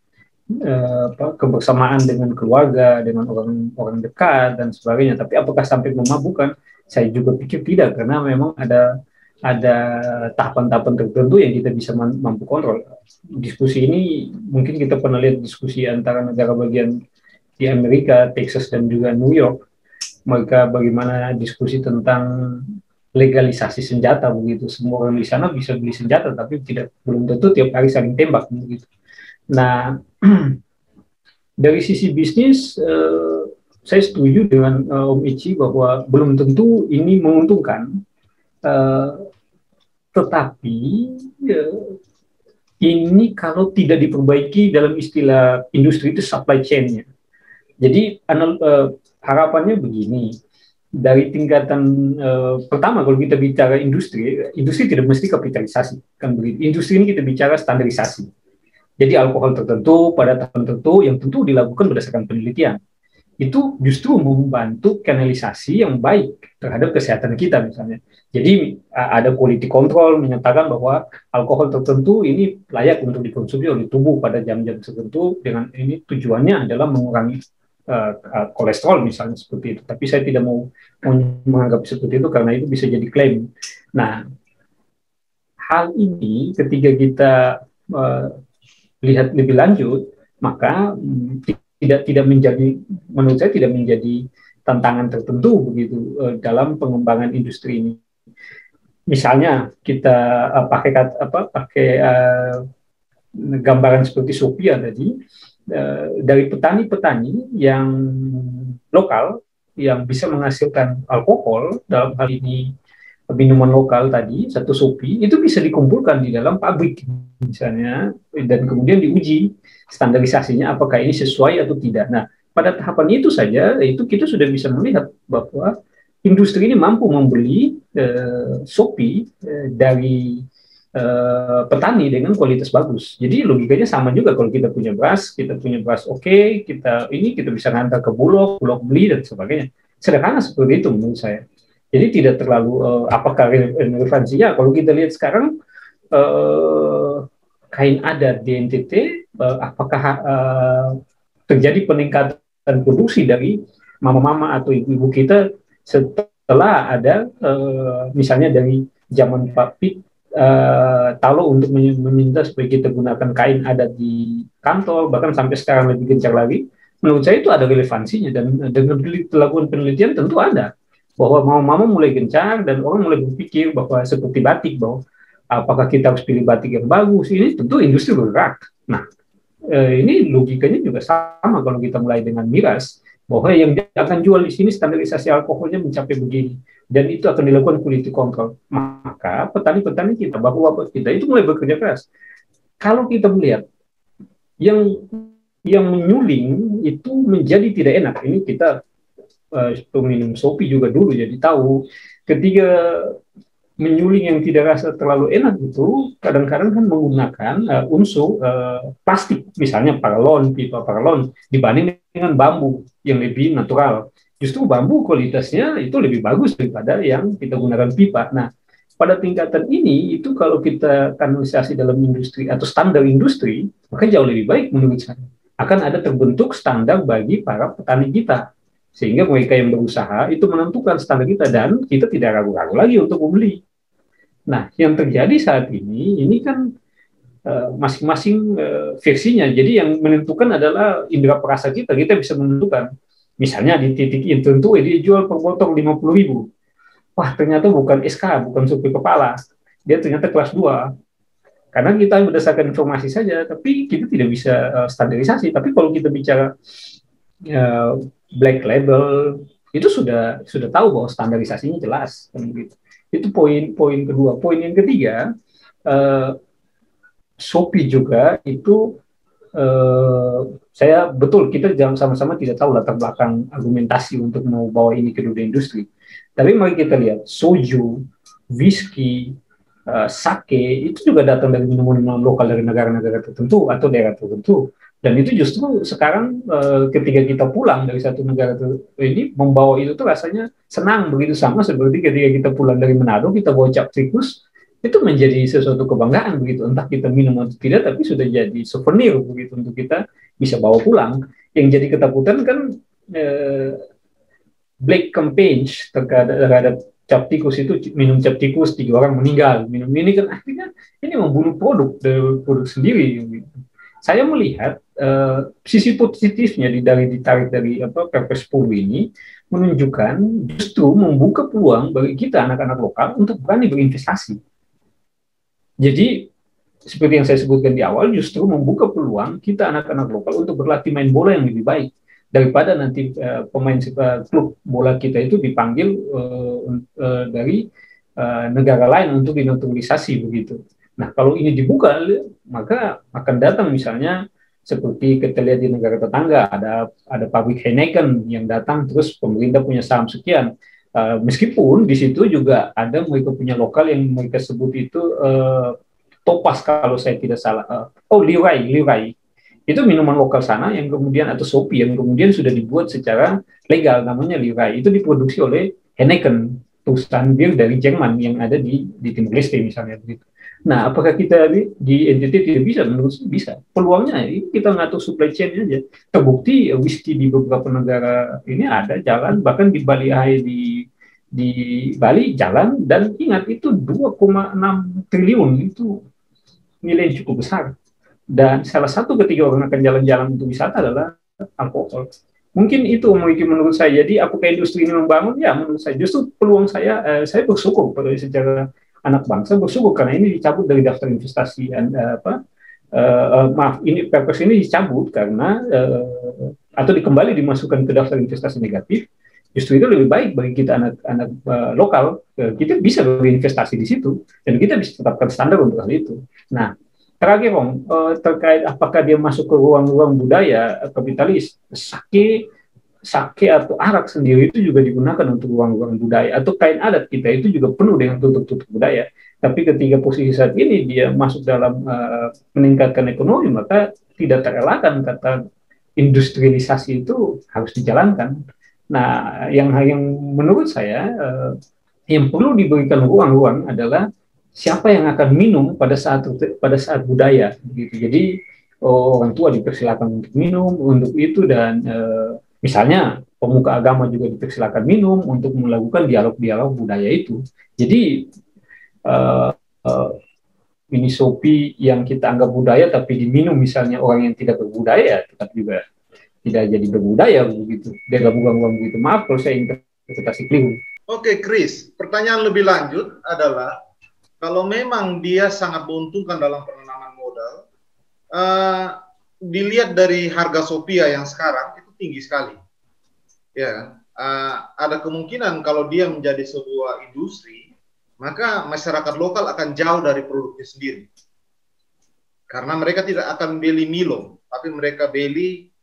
kebersamaan dengan keluarga, dengan orang dekat dan sebagainya. Tapi apakah sampai memabukkan? Saya juga pikir tidak, karena memang ada tahapan-tahapan tertentu yang kita bisa mampu kontrol. Diskusi ini mungkin kita pernah lihat diskusi antara negara bagian di Amerika, Texas dan juga New York. Mereka bagaimana diskusi tentang legalisasi senjata begitu. Semua orang di sana bisa beli senjata, tapi belum tentu tiap hari saling tembak begitu. Nah, dari sisi bisnis, saya setuju dengan Om Ichi bahwa belum tentu ini menguntungkan, tetapi ini kalau tidak diperbaiki dalam istilah industri itu supply chain-nya. Jadi harapannya begini, dari tingkatan pertama kalau kita bicara industri tidak mesti kapitalisasi, kan begitu. Industri ini kita bicara standarisasi. Jadi alkohol tertentu pada tahap tertentu yang tentu dilakukan berdasarkan penelitian. Itu justru membantu kanalisasi yang baik terhadap kesehatan kita misalnya. Jadi ada quality control menyatakan bahwa alkohol tertentu ini layak untuk dikonsumsi oleh tubuh pada jam-jam tertentu, dengan ini tujuannya adalah mengurangi kolesterol misalnya seperti itu. Tapi saya tidak mau menganggap seperti itu karena itu bisa jadi klaim. Nah, hal ini ketika kita lihat lebih lanjut, maka tidak menjadi, menurut saya tidak menjadi tantangan tertentu begitu dalam pengembangan industri ini. Misalnya kita pakai gambaran seperti Sophia tadi, dari petani-petani yang lokal yang bisa menghasilkan alkohol, dalam hal ini minuman lokal tadi, satu Sophie, itu bisa dikumpulkan di dalam pabrik misalnya, dan kemudian diuji standarisasinya apakah ini sesuai atau tidak. Nah, pada tahapan itu saja, itu kita sudah bisa melihat bahwa industri ini mampu membeli Sophie dari petani dengan kualitas bagus. Jadi logikanya sama juga kalau kita punya beras oke, kita bisa ngantar ke Bulog beli dan sebagainya. Sederhana seperti itu menurut saya. Jadi tidak terlalu apakah relevansinya. Kalau kita lihat sekarang kain adat di NTT, apakah terjadi peningkatan produksi dari mama-mama atau ibu-ibu kita setelah ada misalnya dari zaman Pak Pit Talo untuk meminta supaya kita gunakan kain adat di kantor, bahkan sampai sekarang lebih gencar lagi. Menurut saya itu ada relevansinya, dan dengan dilakukan penelitian tentu ada bahwa mama-mama mulai gencar dan orang mulai berpikir bahwa seperti batik, bahwa apakah kita harus pilih batik yang bagus. Ini tentu industri bergerak. Nah, ini logikanya juga sama kalau kita mulai dengan miras, bahwa yang akan jual di sini standarisasi alkoholnya mencapai begini, dan itu akan dilakukan quality control. Maka petani-petani kita, bapak-bapak kita itu mulai bekerja keras. Kalau kita melihat yang menyuling itu menjadi tidak enak, ini kita peminum Sophie juga dulu jadi tahu, ketika menyuling yang tidak rasa terlalu enak itu kadang-kadang kan menggunakan unsur plastik, misalnya paralon, pipa paralon, dibanding dengan bambu yang lebih natural. Justru bambu kualitasnya itu lebih bagus daripada yang kita gunakan pipa. Nah, pada tingkatan ini itu kalau kita kanalisasi dalam industri atau standar industri, maka jauh lebih baik menurut saya. Akan ada terbentuk standar bagi para petani kita, sehingga mereka yang berusaha itu menentukan standar kita, dan kita tidak ragu-ragu lagi untuk membeli. Nah, yang terjadi saat ini kan masing-masing versinya. Jadi yang menentukan adalah indera perasa kita. Kita bisa menentukan. Misalnya di titik tertentu dia jual per botol 50.000. Wah, ternyata bukan SK, bukan supir kepala. Dia ternyata kelas 2. Karena kita berdasarkan informasi saja, tapi kita tidak bisa standarisasi. Tapi kalau kita bicara black label, itu sudah tahu bahwa standarisasinya jelas. Itu poin kedua. Poin yang ketiga, Sophie juga itu saya betul kita sama-sama tidak tahu latar belakang argumentasi untuk mau bawa ini ke dunia industri. Tapi mari kita lihat soju, whisky, sake itu juga datang dari minuman lokal dari negara-negara tertentu atau daerah tertentu. Dan itu justru sekarang ketika kita pulang dari satu negara ini membawa itu tuh rasanya senang begitu, sama seperti ketika kita pulang dari Manado kita bawa cap tikus, itu menjadi sesuatu kebanggaan begitu, entah kita minum atau tidak, tapi sudah jadi souvenir begitu untuk kita bisa bawa pulang. Yang jadi ketakutan kan black campaign terhadap cap tikus itu, minum cap tikus 3 orang meninggal, minum ini kan akhirnya ini membunuh produk sendiri. Gitu. Saya melihat sisi positifnya ditarik dari Perpres 10 ini menunjukkan justru membuka peluang bagi kita anak-anak lokal untuk berani berinvestasi. Jadi seperti yang saya sebutkan di awal, justru membuka peluang kita anak-anak lokal untuk berlatih main bola yang lebih baik daripada nanti pemain klub bola kita itu dipanggil dari negara lain untuk dinaturalisasi begitu. Nah, kalau ini dibuka, maka akan datang misalnya seperti kita lihat di negara tetangga, ada pabrik Heineken yang datang, terus pemerintah punya saham sekian. Meskipun di situ juga ada mereka punya lokal yang mereka sebut itu Topas kalau saya tidak salah. Liurai. Itu minuman lokal sana yang kemudian, atau Sopi yang kemudian sudah dibuat secara legal, namanya Liurai. Itu diproduksi oleh Heineken, perusahaan bir dari Jerman yang ada di Timur Leste misalnya begitu. Nah, apakah kita di NTT tidak bisa? Menurut saya bisa. Peluangnya kita ngatur supply chain aja. Terbukti whisky di beberapa negara ini ada jalan, bahkan di Bali di Bali jalan, dan ingat itu 2,6 triliun itu nilai yang cukup besar. Dan salah satu ketika orang akan jalan-jalan untuk wisata adalah alkohol. Mungkin itu menurut saya. Jadi apakah industri ini membangun? Ya, menurut saya justru peluang saya bersyukur pada secara anak bangsa, bersyukur karena ini dicabut dari daftar investasi ini Perpres ini dicabut karena atau kembali dimasukkan ke daftar investasi negatif. Justru itu lebih baik bagi kita anak-anak lokal, kita bisa berinvestasi di situ dan kita bisa tetapkan standar untuk hal itu. Nah, terakhir Om, terkait apakah dia masuk ke ruang-ruang budaya kapitalis, sake atau arak sendiri itu juga digunakan untuk ruang-ruang budaya, atau kain adat kita itu juga penuh dengan tutup-tutup budaya. Tapi ketika posisi saat ini dia masuk dalam meningkatkan ekonomi, maka tidak terelakkan kata industrialisasi itu harus dijalankan. Nah, yang menurut saya yang perlu diberikan ruang-ruang adalah siapa yang akan minum pada saat budaya, gitu. Jadi orang tua dipersilakan untuk minum untuk itu, dan misalnya pemuka agama juga dipersilakan minum untuk melakukan dialog-dialog budaya itu. Jadi ini Sopi yang kita anggap budaya tapi diminum misalnya orang yang tidak berbudaya, tetap juga tidak jadi berbudaya begitu. Dia gabung-gabung begitu. Maaf kalau saya interpretasi keliru. Oke, Chris. Pertanyaan lebih lanjut adalah kalau memang dia sangat menguntungkan dalam penanaman modal, dilihat dari harga Sophia yang sekarang itu tinggi sekali. Ya, ada kemungkinan kalau dia menjadi sebuah industri, maka masyarakat lokal akan jauh dari produknya sendiri. Karena mereka tidak akan beli Milo, tapi mereka beli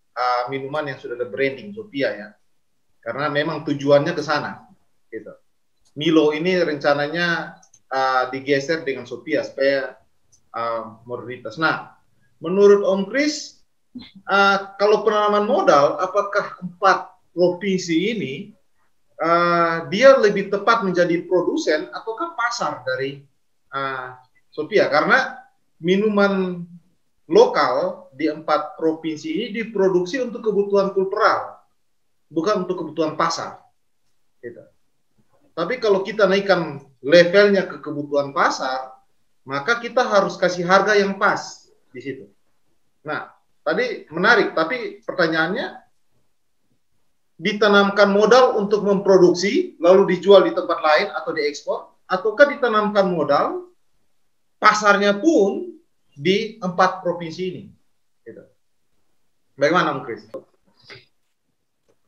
minuman yang sudah ada branding Sophia ya. Karena memang tujuannya ke sana. Gitu. Milo ini rencananya digeser dengan Sophia supaya modernitas. Nah, menurut Om Chris, kalau penanaman modal, apakah 4 provinsi ini dia lebih tepat menjadi produsen ataukah pasar dari Sophia? Karena minuman lokal di 4 provinsi ini diproduksi untuk kebutuhan kultural, bukan untuk kebutuhan pasar. Gitu. Tapi kalau kita naikkan levelnya ke kebutuhan pasar, maka kita harus kasih harga yang pas di situ. Nah, tadi menarik, tapi pertanyaannya, ditanamkan modal untuk memproduksi, lalu dijual di tempat lain atau diekspor, ataukah ditanamkan modal, pasarnya pun di 4 provinsi ini. Gitu. Bagaimana, Om Chris?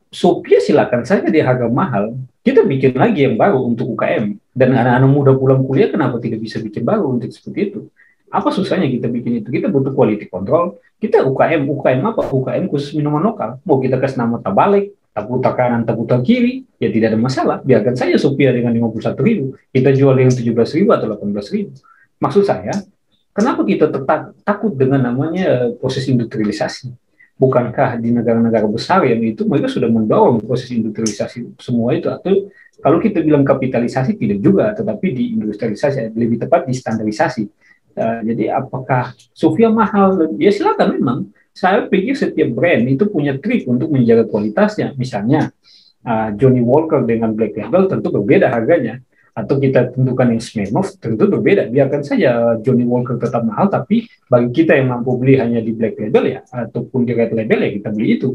Sophia silakan saja di harga mahal. Kita bikin lagi yang baru untuk UKM. Dan anak-anak muda pulang kuliah kenapa tidak bisa bikin baru untuk seperti itu? Apa susahnya kita bikin itu? Kita butuh quality control. Kita UKM apa? UKM khusus minuman lokal. Mau kita kasih nama Tabalik tak putar kanan, tak putar kiri, ya tidak ada masalah. Biarkan saja Sophia dengan 51.000, kita jual dengan 17.000 atau 18.000. Maksud saya, kenapa kita takut dengan namanya proses industrialisasi? Bukankah di negara-negara besar yang itu mereka sudah mendorong proses industrialisasi semua itu? Atau kalau kita bilang kapitalisasi tidak juga, tetapi di industrialisasi, lebih tepat di standarisasi. Jadi apakah Sophia mahal? Ya silakan memang. Saya pikir setiap brand itu punya trik untuk menjaga kualitasnya. Misalnya Johnny Walker dengan Black Label tentu berbeda harganya. Atau kita tentukan yang Smirnoff tentu berbeda. Biarkan saja Johnny Walker tetap mahal, tapi bagi kita yang mampu beli hanya di Black Label ya, ataupun di Red Label ya kita beli itu.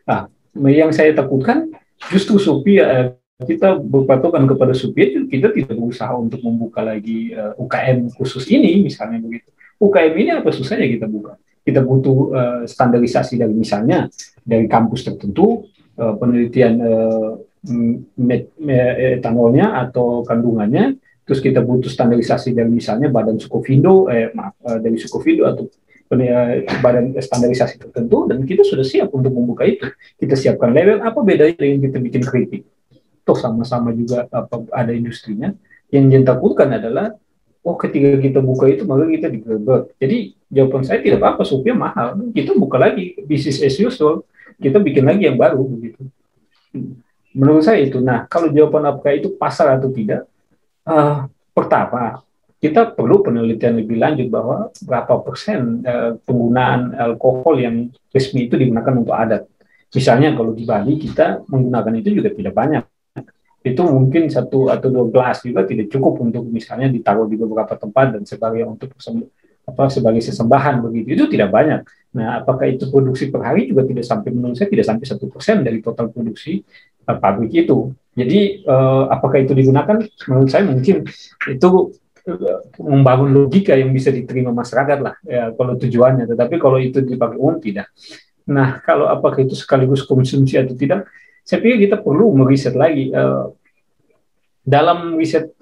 Nah, yang saya takutkan justru Sophia, kita berpatokan kepada Sophia, kita tidak berusaha untuk membuka lagi UKM khusus ini, misalnya begitu. UKM ini apa susahnya kita buka? Kita butuh standarisasi dari misalnya dari kampus tertentu, penelitian etanolnya atau kandungannya, terus kita butuh standarisasi dari misalnya Badan Sukovindo, dari Sukovindo atau badan standarisasi tertentu, dan kita sudah siap untuk membuka itu. Kita siapkan label, apa bedanya dengan kita bikin kritik? Toh sama-sama juga ada industrinya. Yang takutkan adalah, ketika kita buka itu maka kita digerebek. Jadi jawaban saya tidak apa-apa, Sophia mahal, kita buka lagi business as usual, kita bikin lagi yang baru begitu. Menurut saya itu. Nah, kalau jawaban apakah itu pasar atau tidak, pertama kita perlu penelitian lebih lanjut bahwa berapa persen penggunaan alkohol yang resmi itu digunakan untuk adat. Misalnya kalau di Bali kita menggunakan itu juga tidak banyak. Itu mungkin 1 atau 2 gelas juga tidak cukup untuk misalnya ditaruh di beberapa tempat dan sebagai sebagai sesembahan begitu. Itu tidak banyak. Nah, apakah itu produksi per hari juga tidak sampai, menurut saya tidak sampai 1% dari total produksi pabrik itu. Jadi apakah itu digunakan? Menurut saya mungkin itu membangun logika yang bisa diterima masyarakat lah ya, kalau tujuannya. Tetapi kalau itu dipakai umum tidak. Nah, kalau apakah itu sekaligus konsumsi atau tidak? Saya pikir kita perlu meriset lagi. Dalam riset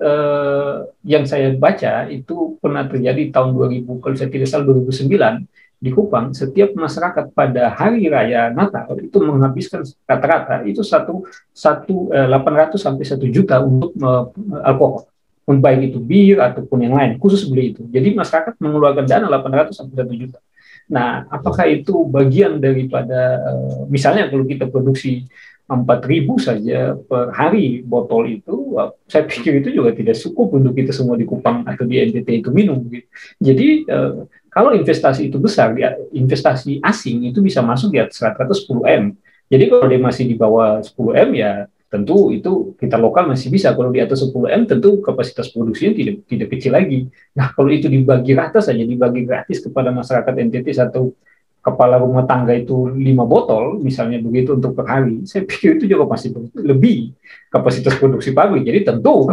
yang saya baca itu pernah terjadi tahun 2000, kalau saya tidak salah 2009 di Kupang, setiap masyarakat pada hari raya Natal itu menghabiskan rata-rata itu 800 sampai 1 juta untuk alkohol, baik itu bir ataupun yang lain, khusus beli itu. Jadi masyarakat mengeluarkan dana 800 sampai 1 juta. Nah, apakah itu bagian daripada misalnya kalau kita produksi 4.000 saja per hari botol itu, saya pikir itu juga tidak cukup untuk kita semua di Kupang atau di NTT itu minum. Gitu. Jadi kalau investasi itu besar, investasi asing itu bisa masuk di atas 110 M. Jadi kalau dia masih di bawah 10 M ya tentu itu kita lokal masih bisa. Kalau di atas 10 M tentu kapasitas produksinya tidak kecil lagi. Nah, kalau itu dibagi rata saja, dibagi gratis kepada masyarakat NTT satu kepala rumah tangga itu 5 botol, misalnya begitu untuk per hari, saya pikir itu juga masih lebih kapasitas produksi pabrik. Jadi tentu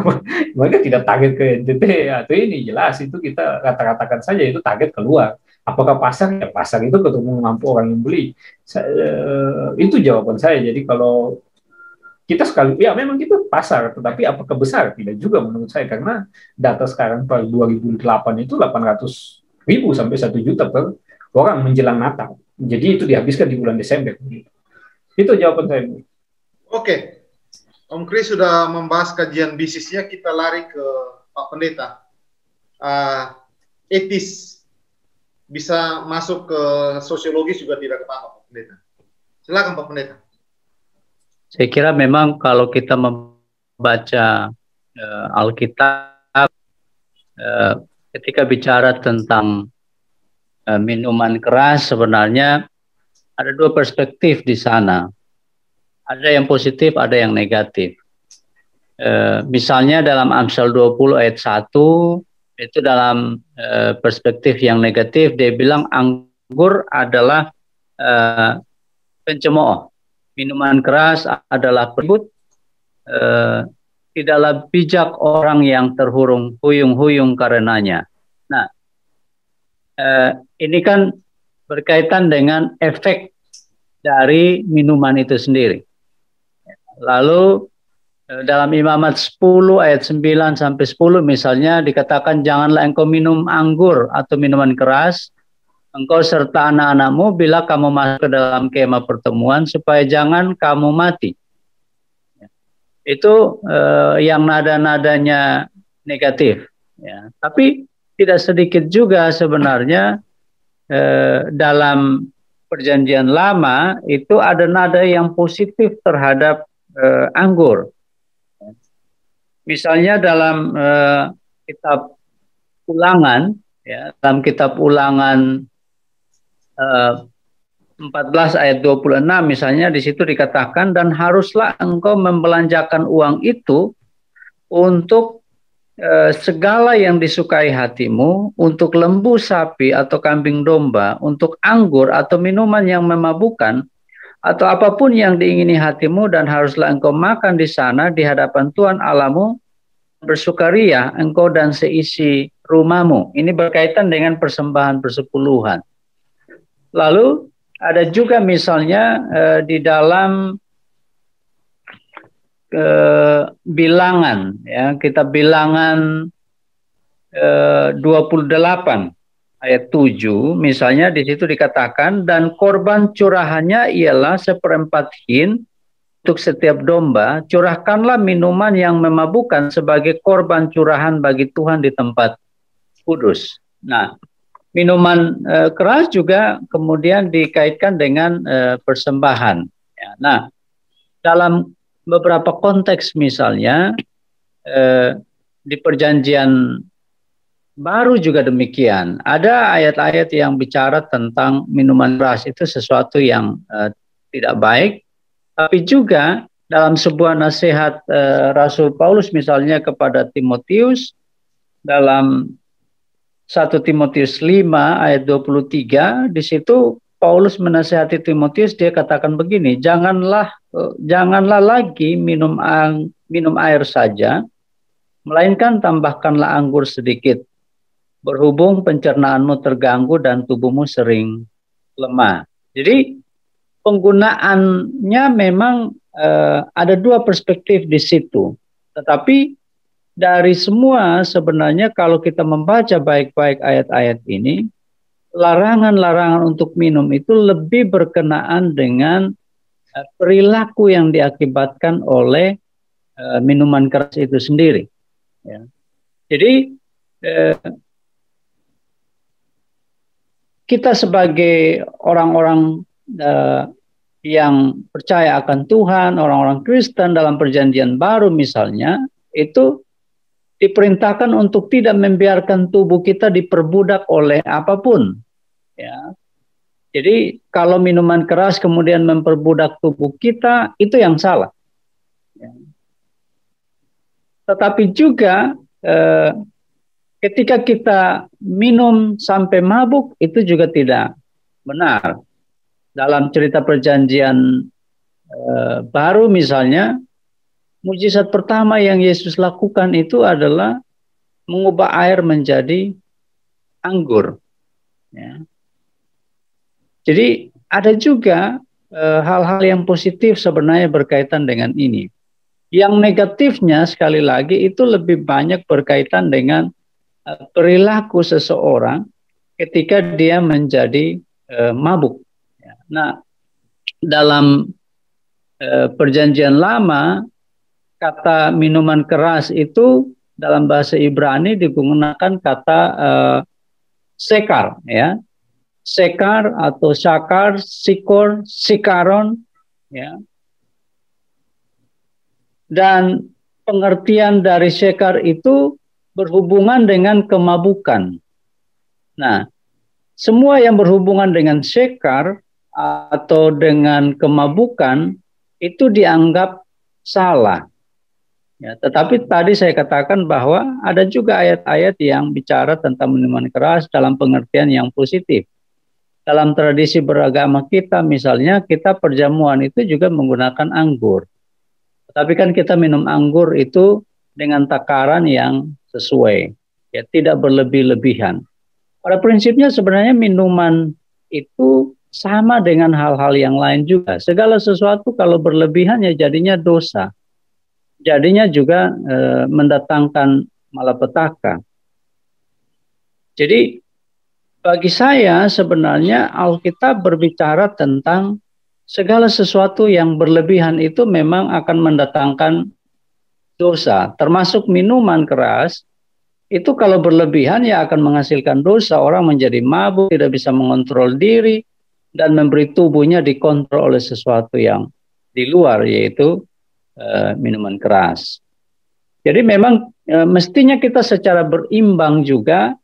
mereka tidak target ke NTT atau ini, jelas itu kita rata-ratakan saja itu target keluar. Apakah pasar? Ya pasar itu ketemu mampu orang yang beli. Itu jawaban saya. Jadi kalau kita sekali, ya memang kita pasar, tetapi apakah besar? Tidak juga menurut saya, karena data sekarang per 2008 itu 800.000 sampai 1 juta per orang menjelang Natal. Jadi itu dihabiskan di bulan Desember. Itu jawaban saya. Oke. Om Kris sudah membahas kajian bisnisnya, kita lari ke Pak Pendeta. Etis bisa masuk ke sosiologis juga tidak apa-apa, Pak Pendeta. Silakan Pak Pendeta. Saya kira memang kalau kita membaca Alkitab, ketika bicara tentang minuman keras, sebenarnya ada 2 perspektif di sana. Ada yang positif, ada yang negatif. Misalnya dalam Amsal 20 ayat 1, itu dalam perspektif yang negatif, dia bilang anggur adalah pencemooh. Minuman keras adalah peribut. Tidaklah bijak orang yang terhuyung-huyung karenanya. Nah, ini kan berkaitan dengan efek dari minuman itu sendiri. Lalu dalam Imamat 10 ayat 9 sampai 10 misalnya dikatakan janganlah engkau minum anggur atau minuman keras engkau serta anak-anakmu bila kamu masuk ke dalam kemah pertemuan supaya jangan kamu mati. Itu yang nada-nadanya negatif. Ya. Tapi tidak sedikit juga sebenarnya dalam Perjanjian Lama itu ada nada yang positif terhadap anggur. Misalnya dalam kitab Ulangan, ya, dalam kitab Ulangan 14 ayat 26 misalnya, di situ dikatakan, dan haruslah engkau membelanjakan uang itu untuk segala yang disukai hatimu, untuk lembu sapi atau kambing domba, untuk anggur atau minuman yang memabukkan, atau apapun yang diingini hatimu, dan haruslah engkau makan di sana di hadapan Tuhan Allahmu, bersukaria engkau dan seisi rumahmu. Ini berkaitan dengan persembahan persepuluhan. Lalu ada juga misalnya di dalam bilangan, ya, kitab Bilangan 28 ayat 7 misalnya, di situ dikatakan, dan korban curahannya ialah 1/4 hin untuk setiap domba, curahkanlah minuman yang memabukkan sebagai korban curahan bagi Tuhan di tempat kudus. Nah, minuman keras juga kemudian dikaitkan dengan persembahan. Ya, nah, dalam beberapa konteks misalnya di Perjanjian Baru juga demikian. Ada ayat-ayat yang bicara tentang minuman keras itu sesuatu yang tidak baik, tapi juga dalam sebuah nasihat Rasul Paulus misalnya kepada Timotius dalam 1 Timotius 5 ayat 23, di situ Paulus menasihati Timotius, dia katakan begini, janganlah lagi minum air saja, melainkan tambahkanlah anggur sedikit, berhubung pencernaanmu terganggu dan tubuhmu sering lemah. Jadi penggunaannya memang ada dua perspektif di situ, tetapi dari semua sebenarnya kalau kita membaca baik-baik ayat-ayat ini, larangan-larangan untuk minum itu lebih berkenaan dengan perilaku yang diakibatkan oleh minuman keras itu sendiri. Ya. Jadi kita sebagai orang-orang yang percaya akan Tuhan, orang-orang Kristen dalam Perjanjian Baru misalnya, itu diperintahkan untuk tidak membiarkan tubuh kita diperbudak oleh apapun. Ya. Jadi kalau minuman keras kemudian memperbudak tubuh kita, itu yang salah. Ya. Tetapi juga ketika kita minum sampai mabuk, itu juga tidak benar. Dalam cerita Perjanjian Baru misalnya, mujizat pertama yang Yesus lakukan itu adalah mengubah air menjadi anggur. Ya. Jadi ada juga hal-hal yang positif sebenarnya berkaitan dengan ini. Yang negatifnya sekali lagi itu lebih banyak berkaitan dengan perilaku seseorang ketika dia menjadi mabuk. Ya. Nah, dalam Perjanjian Lama, kata minuman keras itu dalam bahasa Ibrani digunakan kata sekar, ya, sekar atau syakar, sikor, sikaron, ya. Dan pengertian dari sekar itu berhubungan dengan kemabukan. Nah, semua yang berhubungan dengan sekar atau dengan kemabukan itu dianggap salah. Ya, tetapi tadi saya katakan bahwa ada juga ayat-ayat yang bicara tentang minuman keras dalam pengertian yang positif. Dalam tradisi beragama kita misalnya, kita perjamuan itu juga menggunakan anggur. Tetapi kan kita minum anggur itu dengan takaran yang sesuai, ya, tidak berlebih-lebihan. Pada prinsipnya sebenarnya minuman itu sama dengan hal-hal yang lain juga. Segala sesuatu kalau berlebihan ya jadinya dosa. Jadinya juga mendatangkan malapetaka. Jadi bagi saya sebenarnya Alkitab berbicara tentang segala sesuatu yang berlebihan itu memang akan mendatangkan dosa, termasuk minuman keras. Itu kalau berlebihan ya akan menghasilkan dosa, orang menjadi mabuk, tidak bisa mengontrol diri, dan memberi tubuhnya dikontrol oleh sesuatu yang di luar, yaitu minuman keras. Jadi memang mestinya kita secara berimbang juga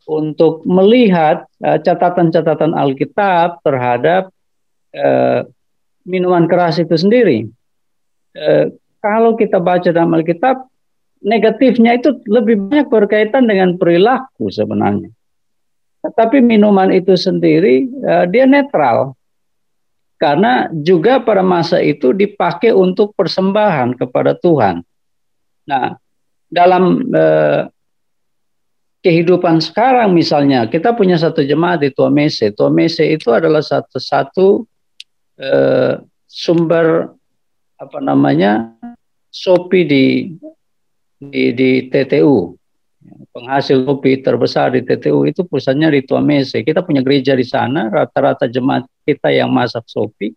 untuk melihat catatan-catatan Alkitab terhadap minuman keras itu sendiri. Kalau kita baca dalam Alkitab, negatifnya itu lebih banyak berkaitan dengan perilaku sebenarnya. Tetapi minuman itu sendiri dia netral. Karena juga pada masa itu dipakai untuk persembahan kepada Tuhan. Nah, dalam kehidupan sekarang misalnya, kita punya satu jemaat di Tua Mese. Tua Mese itu adalah satu sumber sopi di TTU. Penghasil kopi terbesar di TTU itu pusatnya di Tua Mese. Kita punya gereja di sana, rata-rata jemaat kita yang masak sopi.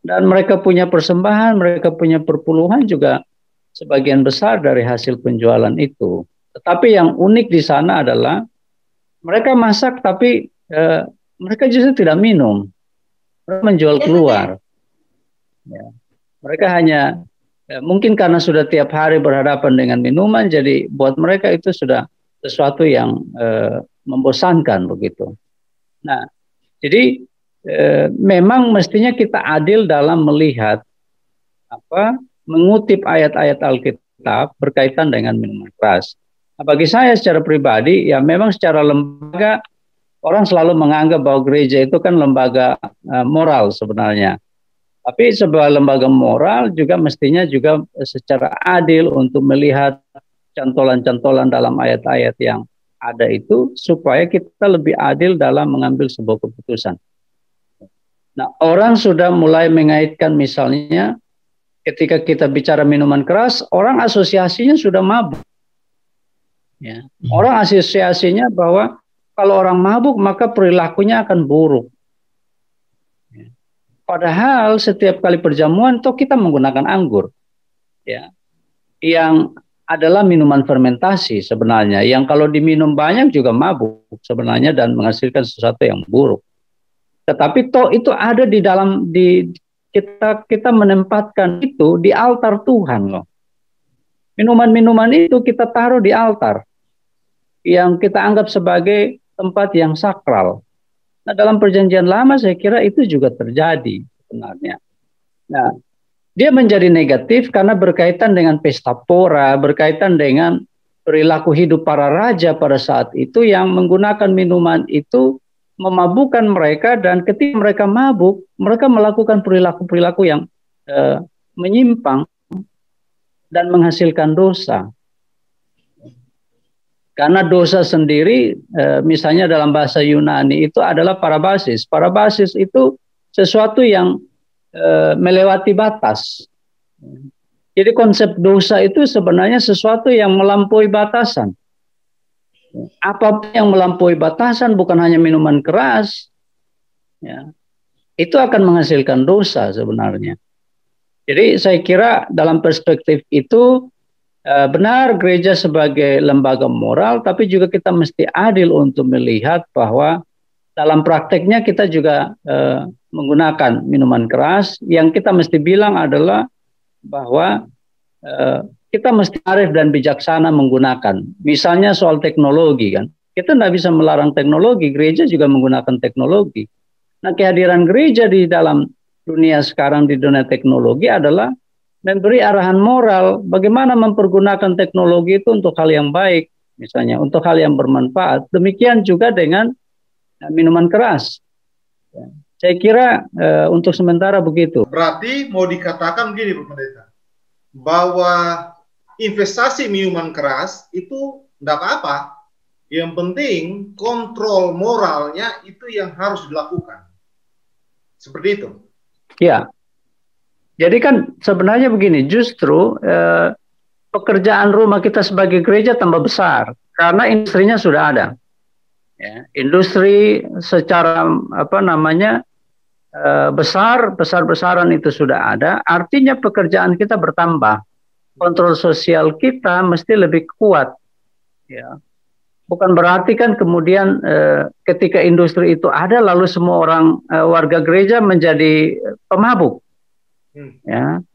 Dan mereka punya persembahan, mereka punya perpuluhan juga sebagian besar dari hasil penjualan itu. Tetapi yang unik di sana adalah mereka masak tapi mereka justru tidak minum. Mereka menjual keluar. Ya. Mereka hanya mungkin karena sudah tiap hari berhadapan dengan minuman, jadi buat mereka itu sudah sesuatu yang membosankan begitu. Nah, jadi memang mestinya kita adil dalam melihat mengutip ayat-ayat Alkitab berkaitan dengan minuman keras. Nah, bagi saya secara pribadi, ya memang secara lembaga orang selalu menganggap bahwa gereja itu kan lembaga moral sebenarnya. Tapi sebuah lembaga moral juga mestinya juga secara adil untuk melihat cantolan-cantolan dalam ayat-ayat yang ada itu supaya kita lebih adil dalam mengambil sebuah keputusan. Nah, orang sudah mulai mengaitkan misalnya ketika kita bicara minuman keras, orang asosiasinya sudah mabuk. Ya. Orang asosiasinya bahwa kalau orang mabuk maka perilakunya akan buruk. Padahal setiap kali perjamuan toh kita menggunakan anggur, ya, yang adalah minuman fermentasi sebenarnya, yang kalau diminum banyak juga mabuk sebenarnya dan menghasilkan sesuatu yang buruk. Tetapi toh itu ada di dalam kita menempatkan itu di altar Tuhan loh. Minuman-minuman itu kita taruh di altar yang kita anggap sebagai tempat yang sakral. Nah, dalam perjanjian lama saya kira itu juga terjadi sebenarnya. Nah, dia menjadi negatif karena berkaitan dengan pesta pora, berkaitan dengan perilaku hidup para raja pada saat itu yang menggunakan minuman itu memabukkan mereka, dan ketika mereka mabuk, mereka melakukan perilaku-perilaku yang menyimpang dan menghasilkan dosa. Karena dosa sendiri, misalnya dalam bahasa Yunani itu adalah parabasis. Parabasis itu sesuatu yang melewati batas. Jadi konsep dosa itu sebenarnya sesuatu yang melampaui batasan. Apapun yang melampaui batasan, bukan hanya minuman keras, ya, itu akan menghasilkan dosa sebenarnya. Jadi saya kira dalam perspektif itu, benar gereja sebagai lembaga moral, tapi juga kita mesti adil untuk melihat bahwa dalam prakteknya kita juga menggunakan minuman keras. Yang kita mesti bilang adalah bahwa kita mesti arif dan bijaksana menggunakan. Misalnya soal teknologi kan, kita tidak bisa melarang teknologi, gereja juga menggunakan teknologi. Nah, kehadiran gereja di dalam dunia sekarang, di dunia teknologi adalah memberi arahan moral bagaimana mempergunakan teknologi itu untuk hal yang baik, misalnya untuk hal yang bermanfaat. Demikian juga dengan minuman keras. Saya kira untuk sementara begitu. Berarti mau dikatakan begini, Pak Pendeta, bahwa investasi minuman keras itu tidak apa-apa. Yang penting kontrol moralnya itu yang harus dilakukan. Seperti itu. Ya. Jadi kan sebenarnya begini, justru pekerjaan rumah kita sebagai gereja tambah besar karena industrinya sudah ada. Ya, industri secara apa namanya besar-besaran itu sudah ada, artinya pekerjaan kita bertambah, kontrol sosial kita mesti lebih kuat. Ya, bukan berarti kan kemudian ketika industri itu ada lalu semua orang warga gereja menjadi pemabuk. Ya,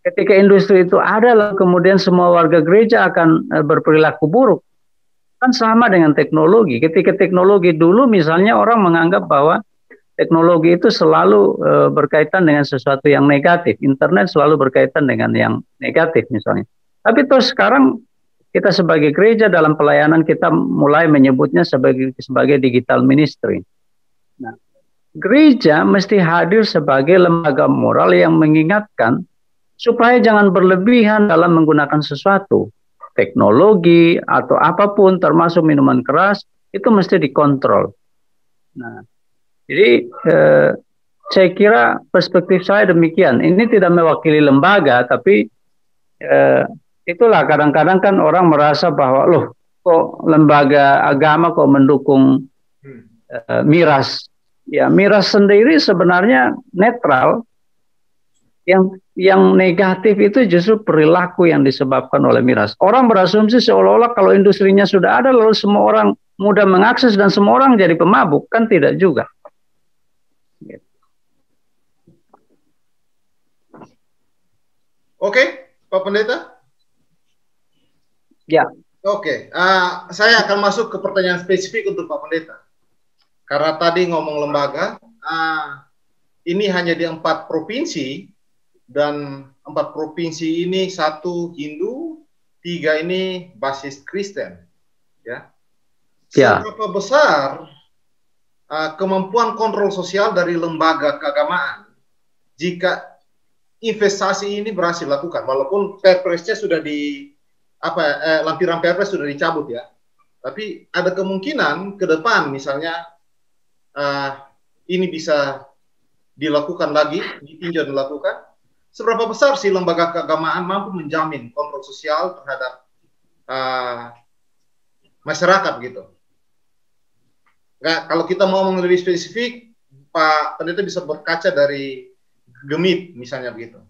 ketika industri itu ada lalu kemudian semua warga gereja akan berperilaku buruk. Kan sama dengan teknologi. Ketika teknologi dulu misalnya orang menganggap bahwa teknologi itu selalu berkaitan dengan sesuatu yang negatif. Internet selalu berkaitan dengan yang negatif misalnya. Tapi terus sekarang kita sebagai gereja dalam pelayanan kita mulai menyebutnya sebagai digital ministry. Nah, gereja mesti hadir sebagai lembaga moral yang mengingatkan supaya jangan berlebihan dalam menggunakan sesuatu. Teknologi atau apapun termasuk minuman keras itu mesti dikontrol. Nah, jadi saya kira perspektif saya demikian. Ini tidak mewakili lembaga, tapi itulah kadang-kadang kan orang merasa bahwa loh kok lembaga agama kok mendukung miras. Ya, miras sendiri sebenarnya netral. Yang negatif itu justru perilaku yang disebabkan oleh miras. Orang berasumsi seolah-olah kalau industrinya sudah ada lalu semua orang mudah mengakses dan semua orang jadi pemabuk, kan tidak juga. Oke, Pak Pendeta? Ya. Oke, saya akan masuk ke pertanyaan spesifik untuk Pak Pendeta. Karena tadi ngomong lembaga, ini hanya di 4 provinsi, dan 4 provinsi ini 1 Hindu, 3 ini basis Kristen, ya. Seberapa besar kemampuan kontrol sosial dari lembaga keagamaan jika investasi ini berhasil lakukan, walaupun perpresnya sudah lampiran perpres sudah dicabut ya, tapi ada kemungkinan ke depan misalnya ini bisa dilakukan lagi, ditinjau dilakukan. Seberapa besar sih lembaga keagamaan mampu menjamin kontrol sosial terhadap masyarakat gitu? Nggak, kalau kita mau ngomong lebih spesifik, Pak Pendeta bisa berkaca dari Gemit misalnya begitu.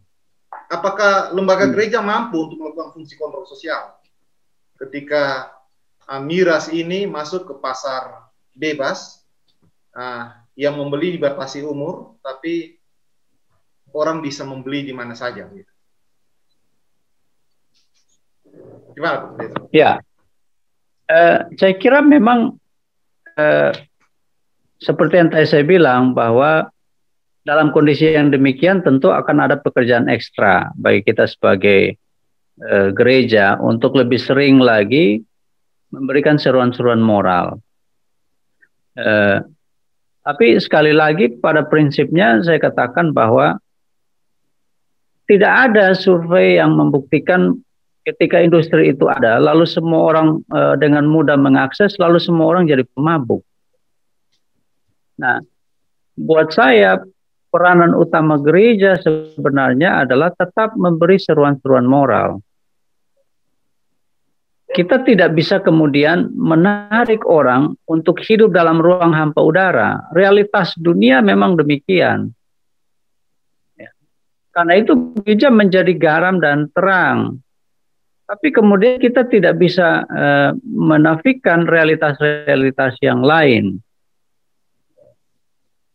Apakah lembaga gereja mampu untuk melakukan fungsi kontrol sosial ketika miras ini masuk ke pasar bebas, yang membeli dibatasi umur, tapi orang bisa membeli di mana saja. Gitu. Gimana, Pak? Ya, saya kira memang seperti yang tadi saya bilang bahwa dalam kondisi yang demikian tentu akan ada pekerjaan ekstra bagi kita sebagai gereja untuk lebih sering lagi memberikan seruan-seruan moral. Tapi sekali lagi pada prinsipnya saya katakan bahwa tidak ada survei yang membuktikan ketika industri itu ada, lalu semua orang dengan mudah mengakses, lalu semua orang jadi pemabuk. Nah, buat saya peranan utama gereja sebenarnya adalah tetap memberi seruan-seruan moral. Kita tidak bisa kemudian menarik orang untuk hidup dalam ruang hampa udara. Realitas dunia memang demikian. Karena itu gereja menjadi garam dan terang. Tapi kemudian kita tidak bisa menafikan realitas-realitas yang lain.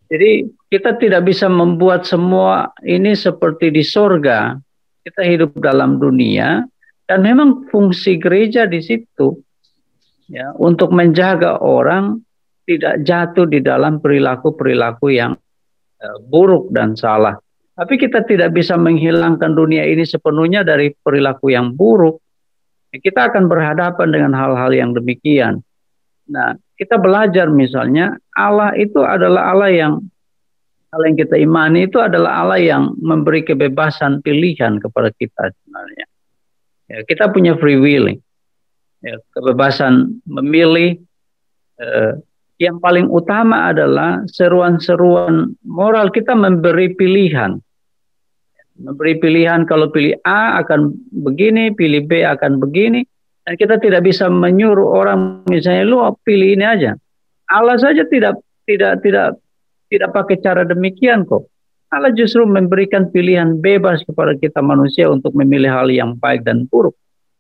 Jadi kita tidak bisa membuat semua ini seperti di surga. Kita hidup dalam dunia dan memang fungsi gereja di situ ya untuk menjaga orang tidak jatuh di dalam perilaku-perilaku yang buruk dan salah. Tapi kita tidak bisa menghilangkan dunia ini sepenuhnya dari perilaku yang buruk. Kita akan berhadapan dengan hal-hal yang demikian. Nah, kita belajar misalnya Allah itu adalah Allah yang kita imani itu adalah Allah yang memberi kebebasan pilihan kepada kita sebenarnya. Ya, kita punya free will, ya, kebebasan memilih. Yang paling utama adalah seruan-seruan moral kita memberi pilihan. Memberi pilihan kalau pilih A akan begini, pilih B akan begini. Dan kita tidak bisa menyuruh orang misalnya lu pilih ini aja. Allah saja tidak pakai cara demikian kok. Allah justru memberikan pilihan bebas kepada kita manusia untuk memilih hal yang baik dan buruk.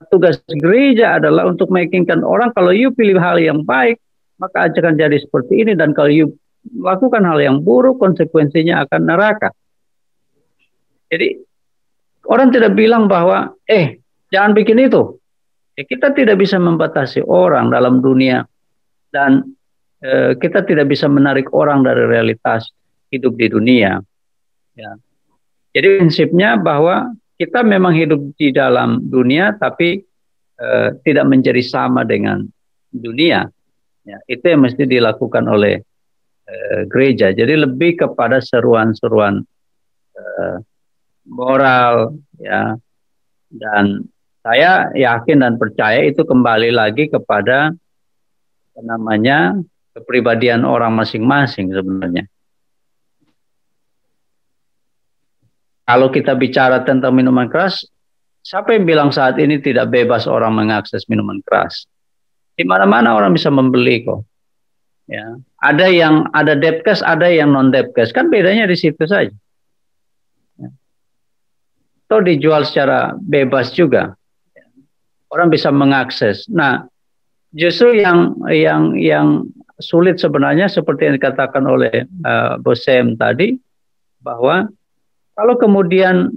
Tugas gereja adalah untuk meyakinkan orang kalau you pilih hal yang baik, maka akan jadi seperti ini. Dan kalau you lakukan hal yang buruk, konsekuensinya akan neraka. Jadi orang tidak bilang bahwa, jangan bikin itu. Kita tidak bisa membatasi orang dalam dunia. Dan kita tidak bisa menarik orang dari realitas hidup di dunia. Ya. Jadi prinsipnya bahwa kita memang hidup di dalam dunia, tapi tidak menjadi sama dengan dunia. Ya, itu yang mesti dilakukan oleh gereja. Jadi lebih kepada seruan-seruan moral, ya. Dan saya yakin dan percaya itu kembali lagi kepada kepribadian orang masing-masing sebenarnya. Kalau kita bicara tentang minuman keras, siapa yang bilang saat ini tidak bebas orang mengakses minuman keras? Di mana-mana orang bisa membeli kok. Ya, ada depkes, ada yang non depkes, kan bedanya di situ saja. Ya. Atau dijual secara bebas juga, orang bisa mengakses. Nah, justru yang sulit sebenarnya seperti yang dikatakan oleh Bosem tadi, bahwa kalau kemudian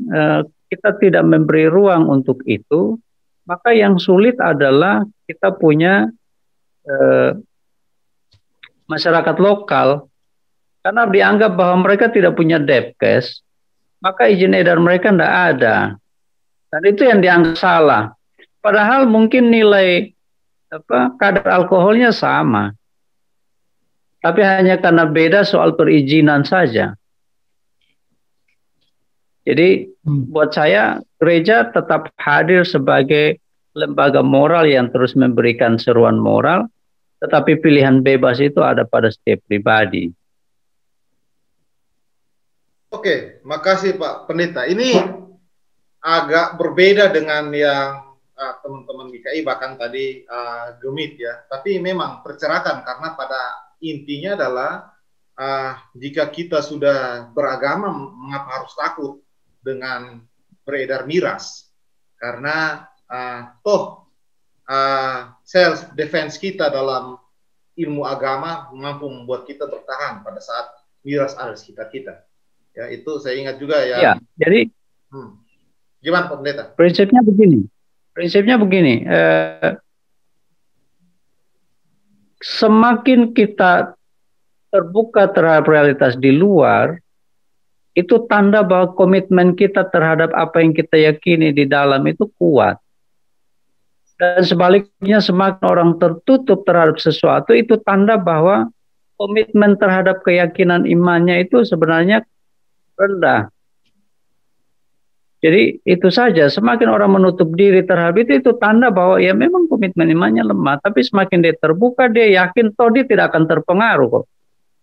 kita tidak memberi ruang untuk itu, maka yang sulit adalah kita punya masyarakat lokal, karena dianggap bahwa mereka tidak punya depkes, maka izin edar mereka tidak ada. Dan itu yang dianggap salah. Padahal mungkin nilai kadar alkoholnya sama, tapi hanya karena beda soal perizinan saja. Jadi buat saya gereja tetap hadir sebagai lembaga moral yang terus memberikan seruan moral, tetapi pilihan bebas itu ada pada setiap pribadi. Oke, makasih Pak Pendeta. Ini agak berbeda dengan yang teman-teman GKI bahkan tadi Gemit ya. Tapi memang percerakan karena pada intinya adalah jika kita sudah beragama, mengapa harus takut dengan beredar miras? Karena self defense kita dalam ilmu agama mampu membuat kita bertahan pada saat miras ada di sekitar kita. Ya, itu saya ingat juga ya. Ya, jadi gimana Pak Pendeta? Prinsipnya begini. Semakin kita terbuka terhadap realitas di luar, itu tanda bahwa komitmen kita terhadap apa yang kita yakini di dalam itu kuat. Dan sebaliknya semakin orang tertutup terhadap sesuatu, itu tanda bahwa komitmen terhadap keyakinan imannya itu sebenarnya rendah. Jadi itu saja, semakin orang menutup diri terhadap itu tanda bahwa ya memang komitmen imannya lemah. Tapi semakin dia terbuka, dia yakin toh dia tidak akan terpengaruh kok.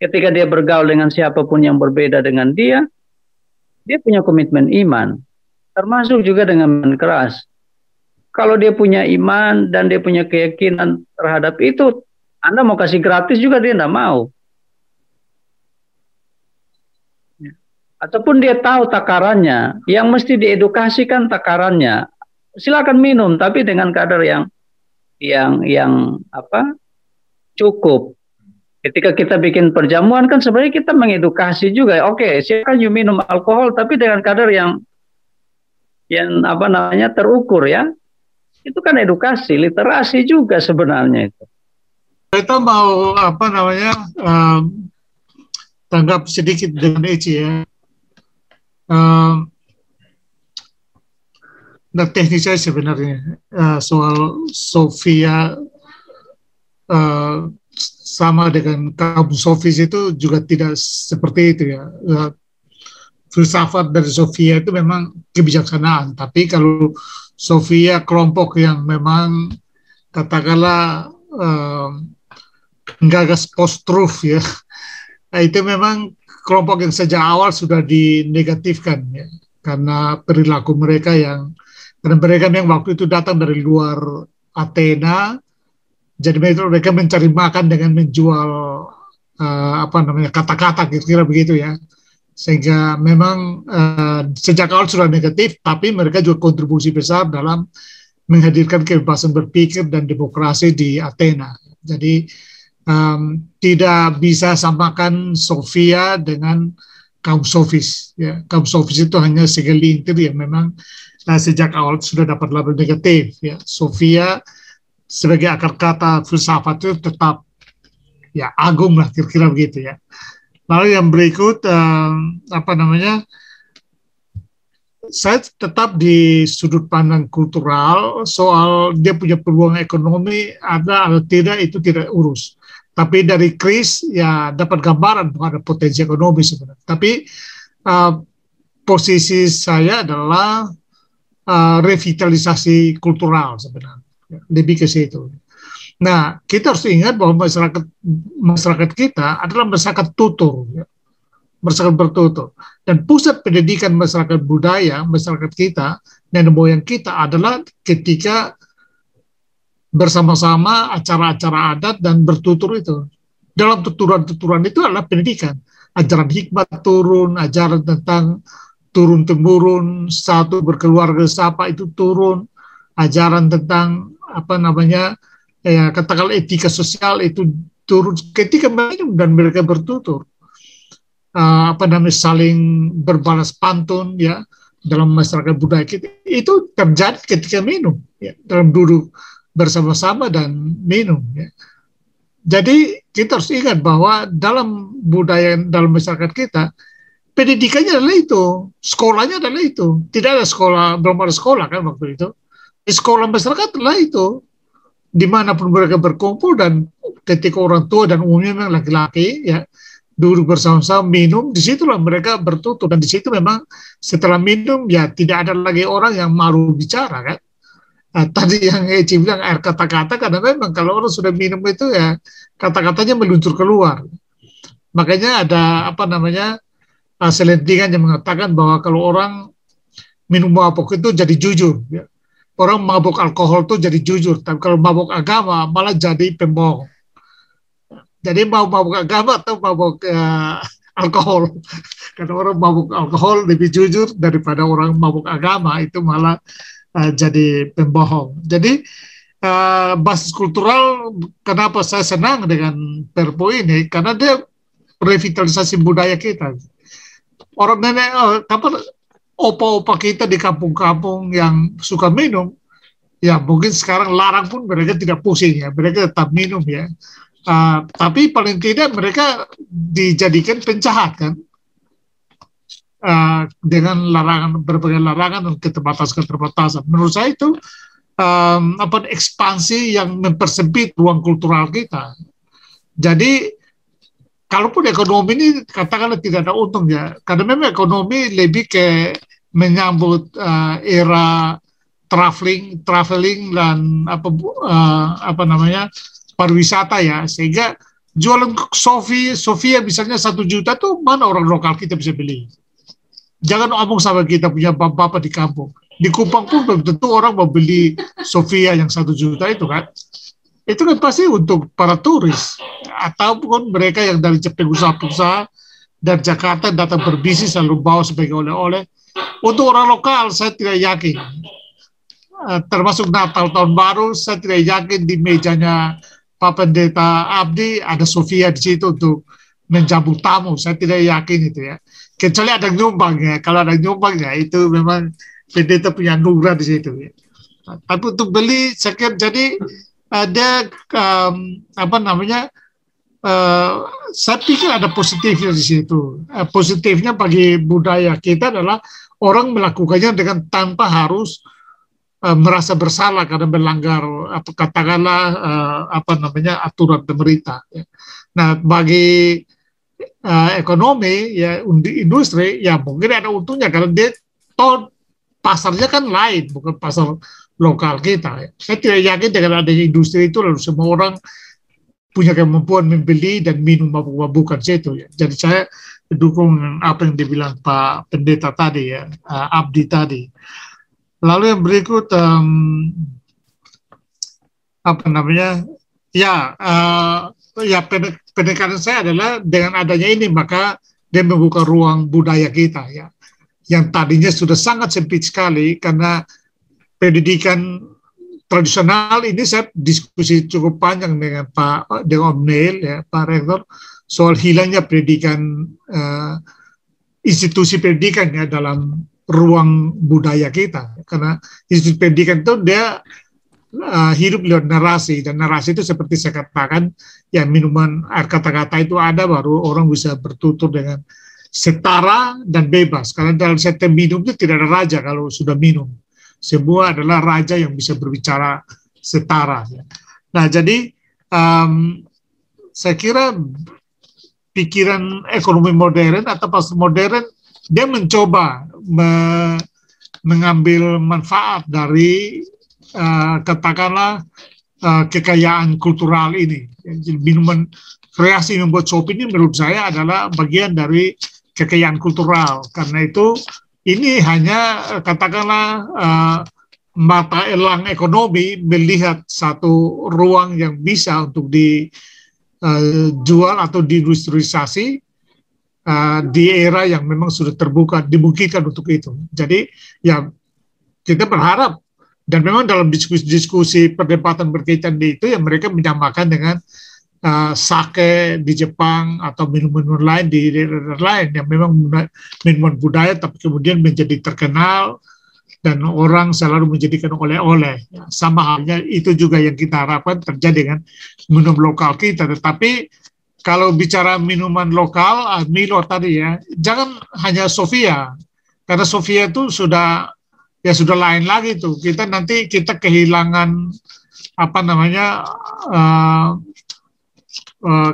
Ketika dia bergaul dengan siapapun yang berbeda dengan dia punya komitmen iman, termasuk juga dengan minuman keras. Kalau dia punya iman dan dia punya keyakinan terhadap itu, Anda mau kasih gratis juga dia tidak mau. Ataupun dia tahu takarannya, yang mesti diedukasikan takarannya. Silakan minum, tapi dengan kadar yang cukup. Ketika kita bikin perjamuan kan sebenarnya kita mengedukasi juga. Oke, silakan you minum alkohol tapi dengan kadar yang terukur ya. Itu kan edukasi, literasi juga sebenarnya itu. Kita mau tanggap sedikit dengan Eci ya. Nah, teknisnya sebenarnya soal Sofia sama dengan kaum sofis itu juga tidak seperti itu ya. Filsafat dari Sofia itu memang kebijaksanaan, tapi kalau Sofia kelompok yang memang katakanlah gagas post-truth ya, nah, itu memang kelompok yang sejak awal sudah dinegatifkan ya, karena perilaku mereka karena mereka yang waktu itu datang dari luar Athena, Jadi mereka mencari makan dengan menjual kata-kata kira-kira begitu ya. Sehingga memang sejak awal sudah negatif, tapi mereka juga kontribusi besar dalam menghadirkan kebebasan berpikir dan demokrasi di Athena. Jadi tidak bisa samakan Sofia dengan kaum sofis. Ya. Kaum sofis itu hanya segelintir yang memang sejak awal sudah dapat label negatif. Ya. Sofia sebagai akar kata filsafat itu tetap ya agung lah kira-kira begitu ya. Lalu yang berikut saya tetap di sudut pandang kultural soal dia punya peluang ekonomi ada atau tidak itu tidak urus. Tapi dari Chris ya dapat gambaran bahwa ada potensi ekonomi sebenarnya. Tapi posisi saya adalah revitalisasi kultural sebenarnya. Lebih ke situ. Nah, kita harus ingat bahwa masyarakat kita adalah masyarakat tutur, ya. Masyarakat bertutur. Dan pusat pendidikan masyarakat budaya, masyarakat kita, nenek moyang kita adalah ketika bersama-sama acara-acara adat dan bertutur itu. Dalam tuturan-tuturan itu adalah pendidikan. Ajaran hikmat turun, ajaran tentang turun-temurun, satu berkeluarga sapa itu turun, ajaran tentang katakanlah etika sosial itu turun ketika minum dan mereka bertutur, saling berbalas pantun ya dalam masyarakat budaya kita itu terjadi ketika minum ya, dalam duduk bersama-sama dan minum ya. Jadi kita harus ingat bahwa dalam budaya dalam masyarakat kita pendidikannya adalah itu, sekolahnya adalah itu. Tidak ada sekolah, belum ada sekolah kan waktu itu. Di sekolah masyarakat adalah itu, dimanapun mereka berkumpul dan ketika orang tua dan umumnya memang laki-laki ya duduk bersama-sama minum, disitulah mereka bertutur dan di situ memang setelah minum ya tidak ada lagi orang yang malu bicara kan. Tadi yang Eci bilang air kata-kata karena memang kalau orang sudah minum itu ya kata-katanya meluncur keluar. Makanya ada selentingan yang mengatakan bahwa kalau orang minum mabuk itu jadi jujur ya. Orang mabuk alkohol itu jadi jujur, tapi kalau mabuk agama malah jadi pembohong. Jadi mau mabuk agama atau mabuk alkohol. Karena orang mabuk alkohol lebih jujur daripada orang mabuk agama, itu malah jadi pembohong. Jadi basis kultural, kenapa saya senang dengan Perpu ini? Karena dia revitalisasi budaya kita. Orang nenek, opa-opa kita di kampung-kampung yang suka minum, ya mungkin sekarang larang pun mereka tidak pusing ya, mereka tetap minum ya. Tapi paling tidak mereka dijadikan penjahat kan, dengan berbagai larangan dan keterbatasan. Menurut saya itu ekspansi yang mempersempit ruang kultural kita. Jadi kalaupun ekonomi ini katakanlah tidak ada untung ya, karena memang ekonomi lebih ke menyambut era traveling dan pariwisata ya, sehingga jualan Sofia misalnya 1 juta tuh mana orang lokal kita bisa beli. Jangan omong sama kita punya bapak-bapak di kampung. Di Kupang pun belum tentu orang mau beli Sofia yang 1 juta itu kan. Itu kan pasti untuk para turis ataupun mereka yang dari pengusaha-pengusaha dari Jakarta datang berbisnis lalu bawa sebagai oleh-oleh. Untuk orang lokal saya tidak yakin. Termasuk Natal tahun baru saya tidak yakin di mejanya Pak Pendeta Abdi ada Sofia di situ untuk menjamu tamu. Saya tidak yakin itu ya. Kecuali ada nyumbang ya. Kalau ada nyumbang ya itu memang pendeta punya anugerah di situ ya. Tapi untuk beli saya kira jadi ada saya pikir ada positifnya di situ. Positifnya bagi budaya kita adalah orang melakukannya dengan tanpa harus merasa bersalah karena melanggar katakanlah aturan pemerintah. Ya. Nah bagi ekonomi ya industri ya mungkin ada untungnya karena dia pasarnya kan lain, bukan pasar lokal kita. Ya. Saya tidak yakin dengan adanya industri itu lalu semua orang punya kemampuan membeli dan minum mabuk-mabukan situ. Ya. Jadi saya dukung apa yang dibilang Pak Pendeta tadi ya, Abdi tadi. Lalu yang berikut Ya, ya pendekatan saya adalah dengan adanya ini maka dia membuka ruang budaya kita ya, yang tadinya sudah sangat sempit sekali karena pendidikan tradisional ini. Saya diskusi cukup panjang dengan Om Neil ya, Pak Rektor, soal hilangnya pendidikan, institusi pendidikan ya dalam ruang budaya kita, karena institusi pendidikan itu dia hidup lewat narasi, dan narasi itu seperti saya katakan ya, minuman air kata-kata itu ada baru orang bisa bertutur dengan setara dan bebas, karena dalam sistem minum itu tidak ada raja. Kalau sudah minum semua adalah raja yang bisa berbicara setara ya. Nah jadi saya kira pikiran ekonomi modern atau pasar modern dia mencoba mengambil manfaat dari katakanlah kekayaan kultural ini. Minuman kreasi membuat kopi ini menurut saya adalah bagian dari kekayaan kultural. Karena itu ini hanya katakanlah mata elang ekonomi melihat satu ruang yang bisa untuk dijual atau diindustrialisasi di era yang memang sudah terbuka, dimungkinkan untuk itu. Jadi ya kita berharap. Dan memang dalam diskusi perdebatan berkaitan di itu, yang mereka menyamakan dengan sake di Jepang atau minuman lain di daerah lain yang memang minuman budaya tapi kemudian menjadi terkenal dan orang selalu menjadikan oleh-oleh. Sama halnya itu juga yang kita harapkan terjadi dengan minum lokal kita. Tetapi kalau bicara minuman lokal, Milo tadi ya, jangan hanya Sofia, karena Sofia itu sudah lain lagi tuh. Kita kehilangan apa namanya,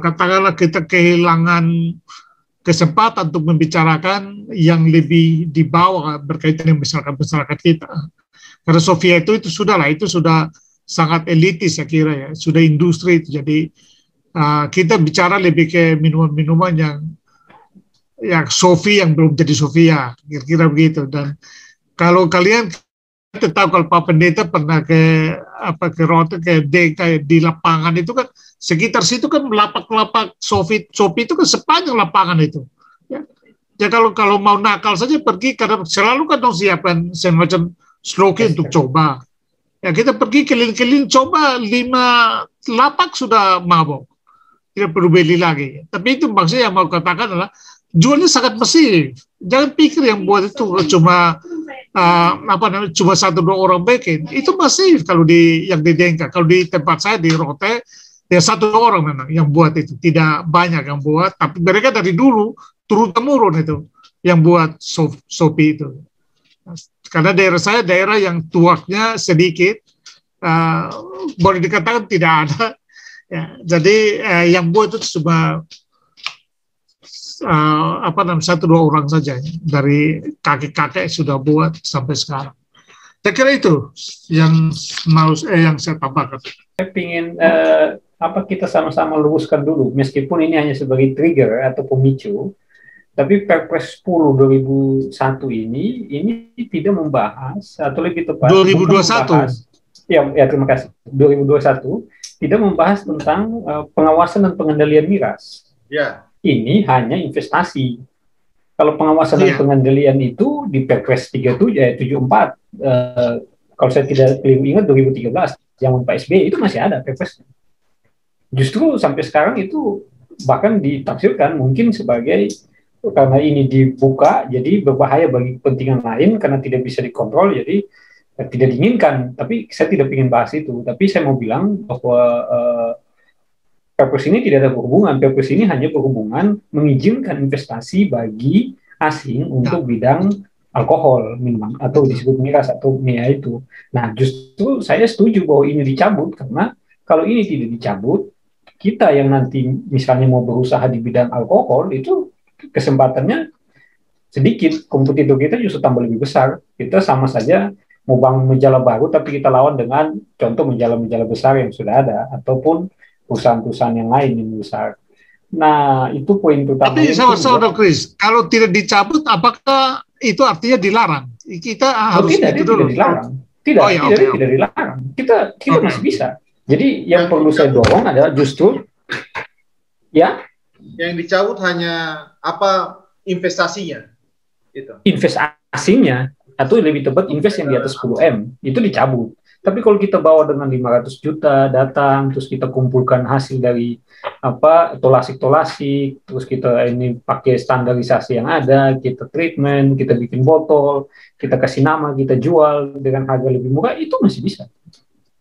katakanlah kita kehilangan kesempatan untuk membicarakan yang lebih di bawah berkaitan dengan masyarakat kita. Karena Sofia itu sudah sangat elitis saya kira ya, sudah industri itu. Jadi kita bicara lebih ke minuman-minuman yang Sofi yang belum jadi Sofia, kira-kira begitu. Dan kalau kalian tahu, kalau Pak Pendeta pernah ke Rote, kayak di lapangan itu kan, sekitar situ kan lapak-lapak Sofi itu kan sepanjang lapangan itu. Ya kalau mau nakal saja pergi, karena selalu kan dong siapkan semacam slogan untuk coba. Ya kita pergi keliling-keliling coba 5 lapak sudah mabok, tidak perlu beli lagi. Tapi itu maksudnya yang mau katakan adalah jualnya sangat masif. Jangan pikir yang buat itu cuma cuma 1-2 orang bikin. Itu masif kalau yang di Dengka. Kalau di tempat saya di Rote ya 1 orang memang yang buat itu, tidak banyak yang buat, tapi mereka dari dulu turun-temurun itu yang buat Sopi itu. Karena daerah saya daerah yang tuaknya sedikit, boleh dikatakan tidak ada. Ya, jadi yang buat itu cuma 1-2 orang saja dari kakek-kakek sudah buat sampai sekarang. Saya kira itu yang saya tambahkan. Saya ingin kita sama-sama luruskan dulu, meskipun ini hanya sebagai trigger atau pemicu, tapi Perpres 10 2001 ini tidak membahas, atau lebih tepat 2021. Ya terima kasih. 2021 tidak membahas tentang pengawasan dan pengendalian miras. Ya. Ini hanya investasi. Kalau pengawasan dan pengendalian itu di Perpres 74, kalau saya tidak keliru ingat 2013, zaman Pak SBY itu masih ada Perpresnya. Justru sampai sekarang itu bahkan ditafsirkan mungkin sebagai, karena ini dibuka jadi berbahaya bagi kepentingan lain karena tidak bisa dikontrol, jadi tidak diinginkan. Tapi saya tidak ingin bahas itu. Tapi saya mau bilang bahwa Perpres ini tidak ada berhubungan. Perpres ini hanya berhubungan mengizinkan investasi bagi asing untuk bidang alkohol, minuman, atau disebut miras atau MIA itu. Nah, justru saya setuju bahwa ini dicabut, karena kalau ini tidak dicabut, kita yang nanti misalnya mau berusaha di bidang alkohol, itu kesempatannya sedikit, kompetitor kita justru tambah lebih besar. Kita sama saja mau bangun majalah baru, tapi kita lawan dengan contoh majalah-majalah besar yang sudah ada, ataupun perusahaan-perusahaan yang lain yang besar. Nah, itu poin utama. Tapi saudara Chris, kalau tidak dicabut, apakah itu artinya dilarang? Kita harus tidak dilarang. Tidak dilarang. Kita masih bisa. Jadi yang perlu saya dorong adalah justru ya yang dicabut hanya apa investasinya itu. Investasinya atau lebih tepat invest yang di atas 10M itu dicabut. Tapi kalau kita bawa dengan 500 juta datang, terus kita kumpulkan hasil dari apa tolasik-tolasik, terus kita ini pakai standarisasi yang ada, kita treatment, kita bikin botol, kita kasih nama, kita jual dengan harga lebih murah, itu masih bisa.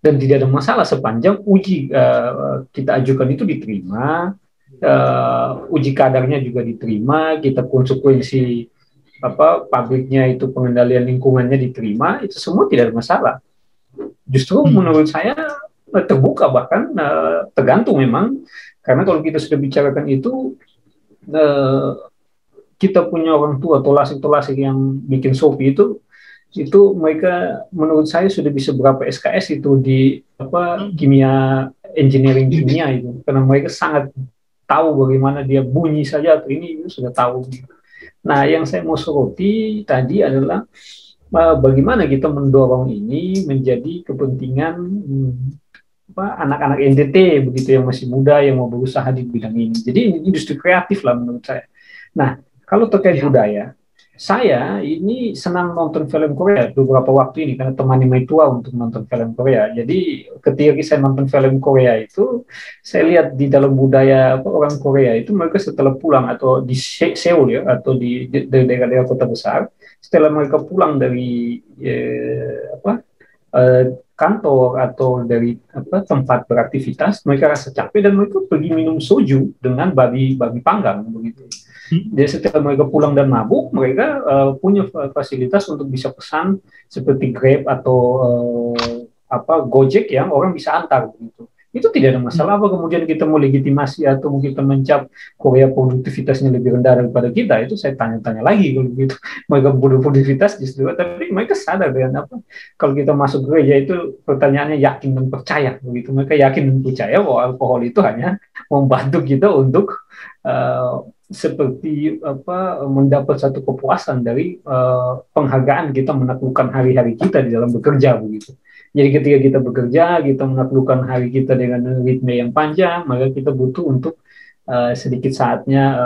Dan tidak ada masalah sepanjang uji kita ajukan itu diterima, uji kadarnya juga diterima, kita konsekuensi apa pabriknya itu pengendalian lingkungannya diterima, itu semua tidak ada masalah. Justru menurut saya terbuka, bahkan tergantung memang, karena kalau kita sudah bicarakan itu kita punya orang tua tolasik-tolasik yang bikin Shopee itu mereka menurut saya sudah bisa berapa SKS itu di apa kimia engineering kimia itu, karena mereka sangat tahu bagaimana dia bunyi saja atau ini sudah tahu. Nah, yang saya mau soroti tadi adalah bagaimana kita mendorong ini menjadi kepentingan anak-anak NTT begitu yang masih muda yang mau berusaha di bidang ini. Jadi ini industri kreatif lah menurut saya. Nah, kalau terkait budaya, saya ini senang nonton film Korea beberapa waktu ini karena temani mai tua untuk nonton film Korea. Jadi ketika saya nonton film Korea itu, saya lihat di dalam budaya orang Korea itu mereka setelah pulang atau di Seoul ya atau di daerah-daerah kota besar, setelah mereka pulang dari kantor atau dari tempat beraktivitas, mereka rasa capek dan mereka pergi minum soju dengan babi panggang begitu. Jadi setelah mereka pulang dan mabuk, mereka punya fasilitas untuk bisa pesan seperti Grab atau Gojek yang orang bisa antar begitu. Itu tidak ada masalah apa kemudian kita mau legitimasi atau kita mencap Korea produktivitasnya lebih rendah daripada kita, itu saya tanya-tanya lagi kalau begitu. Mereka produktivitas justru, tapi mereka sadar dengan apa, kalau kita masuk gereja itu pertanyaannya yakin dan percaya begitu. Mereka yakin dan percaya bahwa alkohol itu hanya membantu kita untuk seperti mendapat satu kepuasan dari penghargaan kita menaklukkan hari-hari kita di dalam bekerja begitu. Jadi ketika kita bekerja, kita menaklukkan hari kita dengan ritme yang panjang, maka kita butuh untuk sedikit saatnya,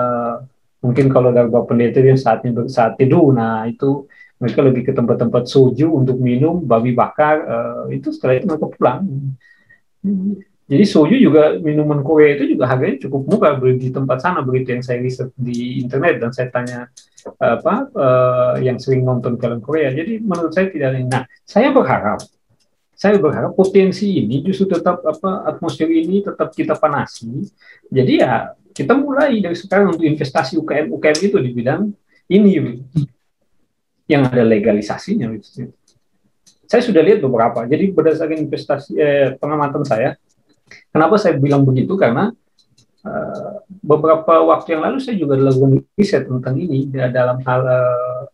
mungkin kalau dari Bapak Pendeta yang saat tidur, nah itu mereka lebih ke tempat-tempat soju untuk minum, babi bakar, itu setelah itu mereka pulang. Jadi soju juga, minuman Korea itu juga harganya cukup murah di tempat sana begitu yang saya riset di internet dan saya tanya yang sering nonton film Korea. Jadi menurut saya tidak ada. Nah, saya berharap potensi ini justru tetap atmosfer ini tetap kita panasi. Jadi ya kita mulai dari sekarang untuk investasi UKM itu di bidang ini yang ada legalisasinya. Saya sudah lihat beberapa. Jadi berdasarkan investasi pengamatan saya, kenapa saya bilang begitu? Karena beberapa waktu yang lalu saya juga lakukan riset tentang ini dalam hal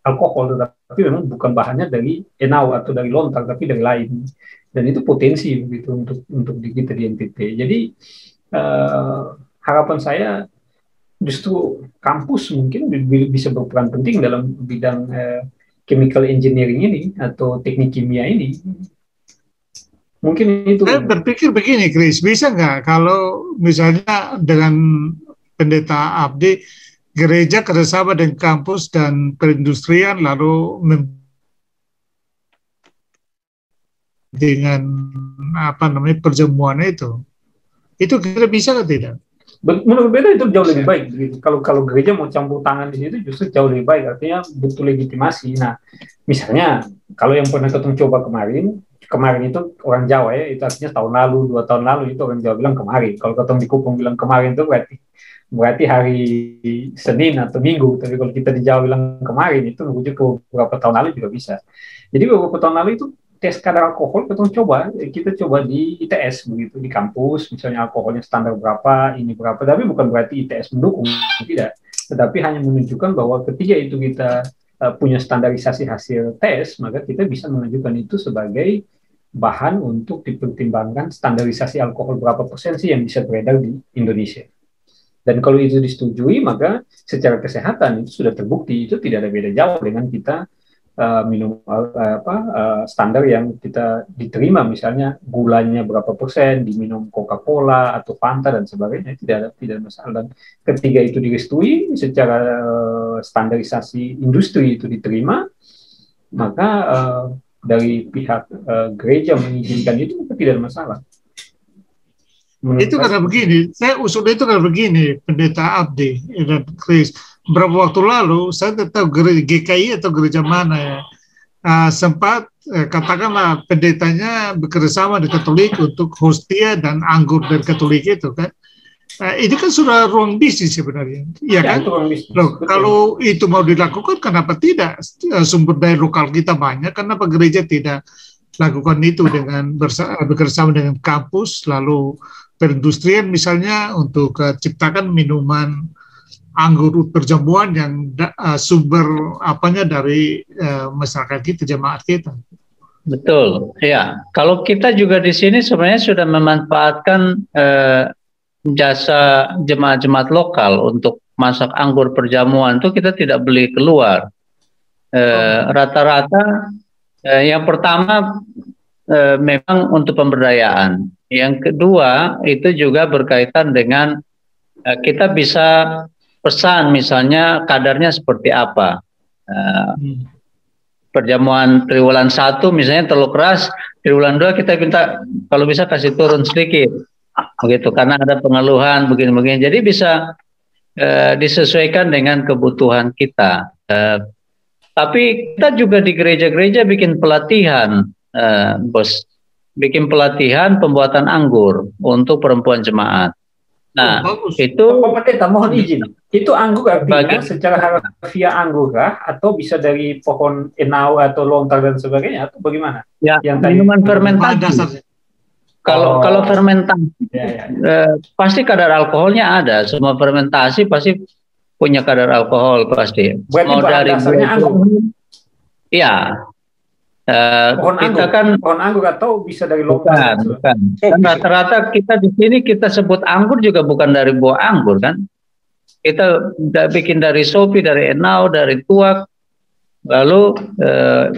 alkohol, tapi memang bukan bahannya dari enau atau dari lontar, tapi dari lain. Dan itu potensi begitu untuk kita di NTT. Jadi harapan saya justru kampus mungkin bisa berperan penting dalam bidang chemical engineering ini atau teknik kimia ini. Mungkin itu. Saya berpikir begini, Chris, bisa nggak kalau misalnya dengan Pendeta Abdi, gereja kerjasama dengan kampus dan perindustrian lalu dengan perjamuan itu kira bisa atau tidak? Menurut beda itu jauh lebih baik. Gitu. Kalau gereja mau campur tangan di situ justru jauh lebih baik. Artinya butuh legitimasi. Nah, misalnya kalau yang pernah ketemu coba kemarin itu orang Jawa ya, itu artinya tahun lalu, 2 tahun lalu itu orang Jawa bilang kemarin. Kalau ketemu di Kupang bilang kemarin itu berarti hari Senin atau Minggu. Tapi kalau kita di Jawa bilang kemarin itu merujuk ke beberapa tahun lalu juga bisa. Jadi beberapa tahun lalu itu tes kadar alkohol kita coba di ITS begitu di kampus, misalnya alkoholnya standar berapa, ini berapa, tapi bukan berarti ITS mendukung, tidak, tetapi hanya menunjukkan bahwa ketika itu kita punya standarisasi hasil tes, maka kita bisa mengajukan itu sebagai bahan untuk dipertimbangkan standarisasi alkohol berapa persen sih yang bisa beredar di Indonesia. Dan kalau itu disetujui, maka secara kesehatan itu sudah terbukti, itu tidak ada beda jauh dengan kita standar yang kita diterima, misalnya gulanya berapa persen diminum Coca-Cola atau Fanta dan sebagainya, tidak masalah. Dan ketika itu direstui secara standarisasi industri itu diterima, maka dari pihak gereja mengizinkan itu tidak ada masalah. Itu karena begini, saya usul itu karena begini, Pendeta Abdi dan Chris. Beberapa waktu lalu, saya tidak tahu gereja GKI atau gereja mana ya, sempat katakanlah pendetanya bekerjasama dengan Katolik untuk hostia dan anggur dari Katolik itu kan. Ini kan sudah ruang bisnis sebenarnya, ya kan? Loh, kalau itu mau dilakukan, kenapa tidak? Sumber daya lokal kita banyak, kenapa gereja tidak lakukan itu dengan bekerjasama dengan kampus, lalu perindustrian misalnya untuk ciptakan minuman anggur perjamuan yang sumber apanya dari masyarakat kita, jemaat kita. Betul, ya. Kalau kita juga di sini sebenarnya sudah memanfaatkan jasa jemaat-jemaat lokal untuk masak anggur perjamuan itu kita tidak beli keluar. Rata-rata yang pertama memang untuk pemberdayaan. Yang kedua itu juga berkaitan dengan kita bisa pesan misalnya kadarnya seperti apa. Perjamuan triwulan 1 misalnya terlalu keras, triwulan 2 kita minta kalau bisa kasih turun sedikit. Begitu, karena ada pengeluhan begini-begini. Jadi bisa disesuaikan dengan kebutuhan kita. Tapi kita juga di gereja-gereja bikin pelatihan, bos. Bikin pelatihan pembuatan anggur untuk perempuan jemaat. Nah, itu Pendeta mohon izin. Itu anggur artinya secara harfiah anggur kah? Atau bisa dari pohon enau atau lontar dan sebagainya atau bagaimana? Ya, yang minuman fermentasi. Kalau fermentasi pasti kadar alkoholnya ada. Semua fermentasi pasti punya kadar alkohol pasti. Mau dari anggur. Iya. Pohon anggur atau bisa dari lontar? Bukan. Kan rata-rata kita di sini kita sebut anggur juga bukan dari buah anggur kan. Kita bikin dari sopi, dari enau, dari tuak. Lalu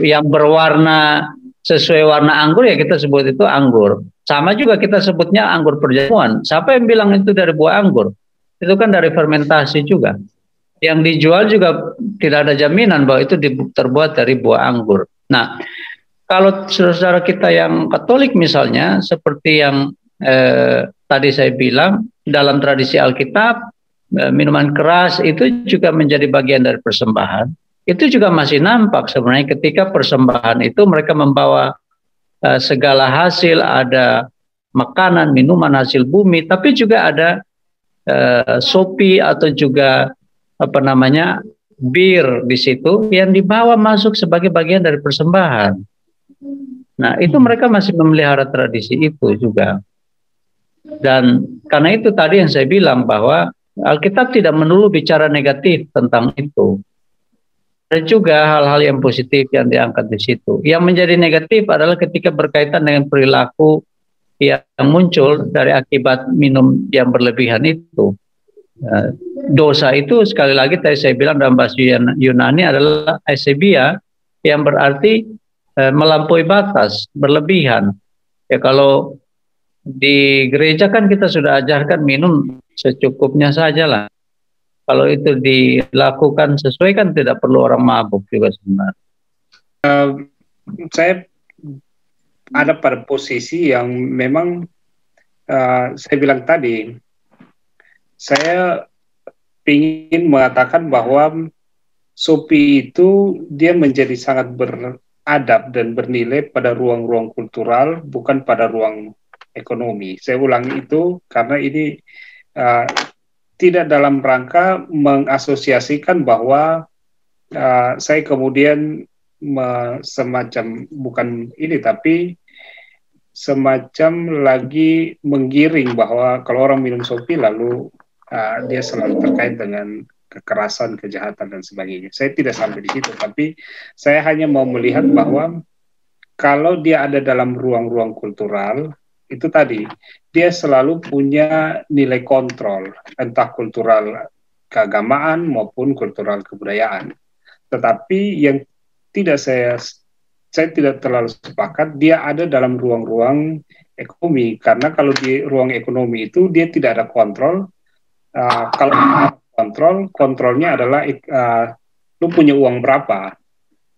yang berwarna sesuai warna anggur ya kita sebut itu anggur. Sama juga kita sebutnya anggur perjamuan. Siapa yang bilang itu dari buah anggur? Itu kan dari fermentasi juga. Yang dijual juga tidak ada jaminan bahwa itu terbuat dari buah anggur. Nah, kalau saudara kita yang Katolik misalnya, seperti yang tadi saya bilang, dalam tradisi Alkitab, minuman keras itu juga menjadi bagian dari persembahan. Itu juga masih nampak sebenarnya ketika persembahan itu mereka membawa segala hasil, ada makanan, minuman hasil bumi, tapi juga ada sopi atau juga bir di situ yang dibawa masuk sebagai bagian dari persembahan. Nah, itu mereka masih memelihara tradisi itu juga. Dan karena itu tadi yang saya bilang bahwa Alkitab tidak melulu bicara negatif tentang itu. Ada juga hal-hal yang positif yang diangkat di situ. Yang menjadi negatif adalah ketika berkaitan dengan perilaku yang muncul dari akibat minum yang berlebihan itu. Dosa itu sekali lagi tadi saya bilang dalam bahasa Yunani adalah aisebia, yang berarti melampaui batas, berlebihan. Ya kalau di gereja kan kita sudah ajarkan minum secukupnya saja lah. Kalau itu dilakukan sesuai kan tidak perlu orang mabuk juga sebenarnya. Saya ada pada posisi yang memang saya bilang tadi, saya ingin mengatakan bahwa sopi itu dia menjadi sangat beradab dan bernilai pada ruang-ruang kultural, bukan pada ruang ekonomi. Saya ulangi itu karena ini tidak dalam rangka mengasosiasikan bahwa saya kemudian semacam bukan ini, tapi semacam lagi menggiring bahwa kalau orang minum sopi lalu dia selalu terkait dengan kekerasan, kejahatan dan sebagainya. Saya tidak sampai di situ, tapi saya hanya mau melihat bahwa kalau dia ada dalam ruang-ruang kultural, itu tadi dia selalu punya nilai kontrol, entah kultural keagamaan maupun kultural kebudayaan. Tetapi yang tidak saya tidak terlalu sepakat dia ada dalam ruang-ruang ekonomi, karena kalau di ruang ekonomi itu dia tidak ada kontrol. Kalau kontrolnya adalah lu punya uang berapa,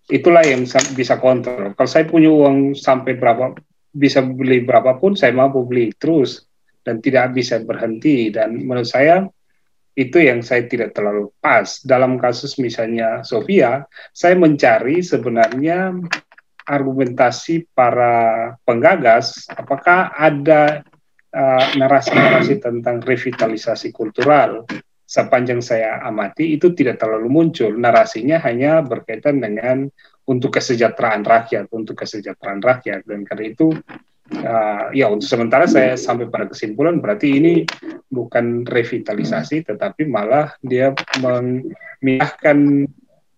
itulah yang bisa kontrol. Kalau saya punya uang sampai berapa, bisa beli berapapun, saya mampu beli terus dan tidak bisa berhenti. Dan menurut saya itu yang saya tidak terlalu pas. Dalam kasus misalnya Sofia, saya mencari sebenarnya argumentasi para penggagas, apakah ada narasi-narasi tentang revitalisasi kultural. Sepanjang saya amati itu tidak terlalu muncul. Narasinya hanya berkaitan dengan untuk kesejahteraan rakyat, dan karena itu ya untuk sementara saya sampai pada kesimpulan berarti ini bukan revitalisasi, tetapi malah dia memindahkan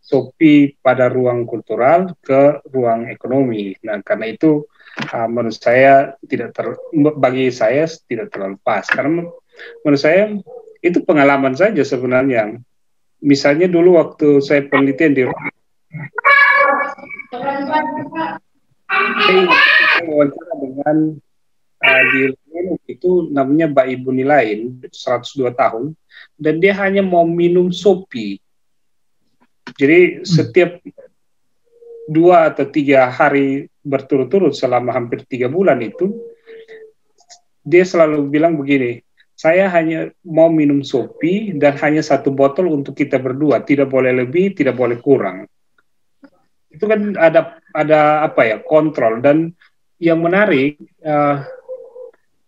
Sopi pada ruang kultural ke ruang ekonomi. Nah, karena itu menurut saya bagi saya tidak terlalu pas, karena menurut saya itu pengalaman saja sebenarnya. Misalnya dulu waktu saya penelitian di saya wawancara dengan di itu namanya Mbak Ibu Nilain, 102 tahun, dan dia hanya mau minum Sopi. Jadi setiap 2 atau 3 hari berturut-turut selama hampir 3 bulan itu, dia selalu bilang begini, saya hanya mau minum Sopi dan hanya 1 botol untuk kita berdua, tidak boleh lebih, tidak boleh kurang. Itu kan ada apa ya, kontrol. Dan yang menarik,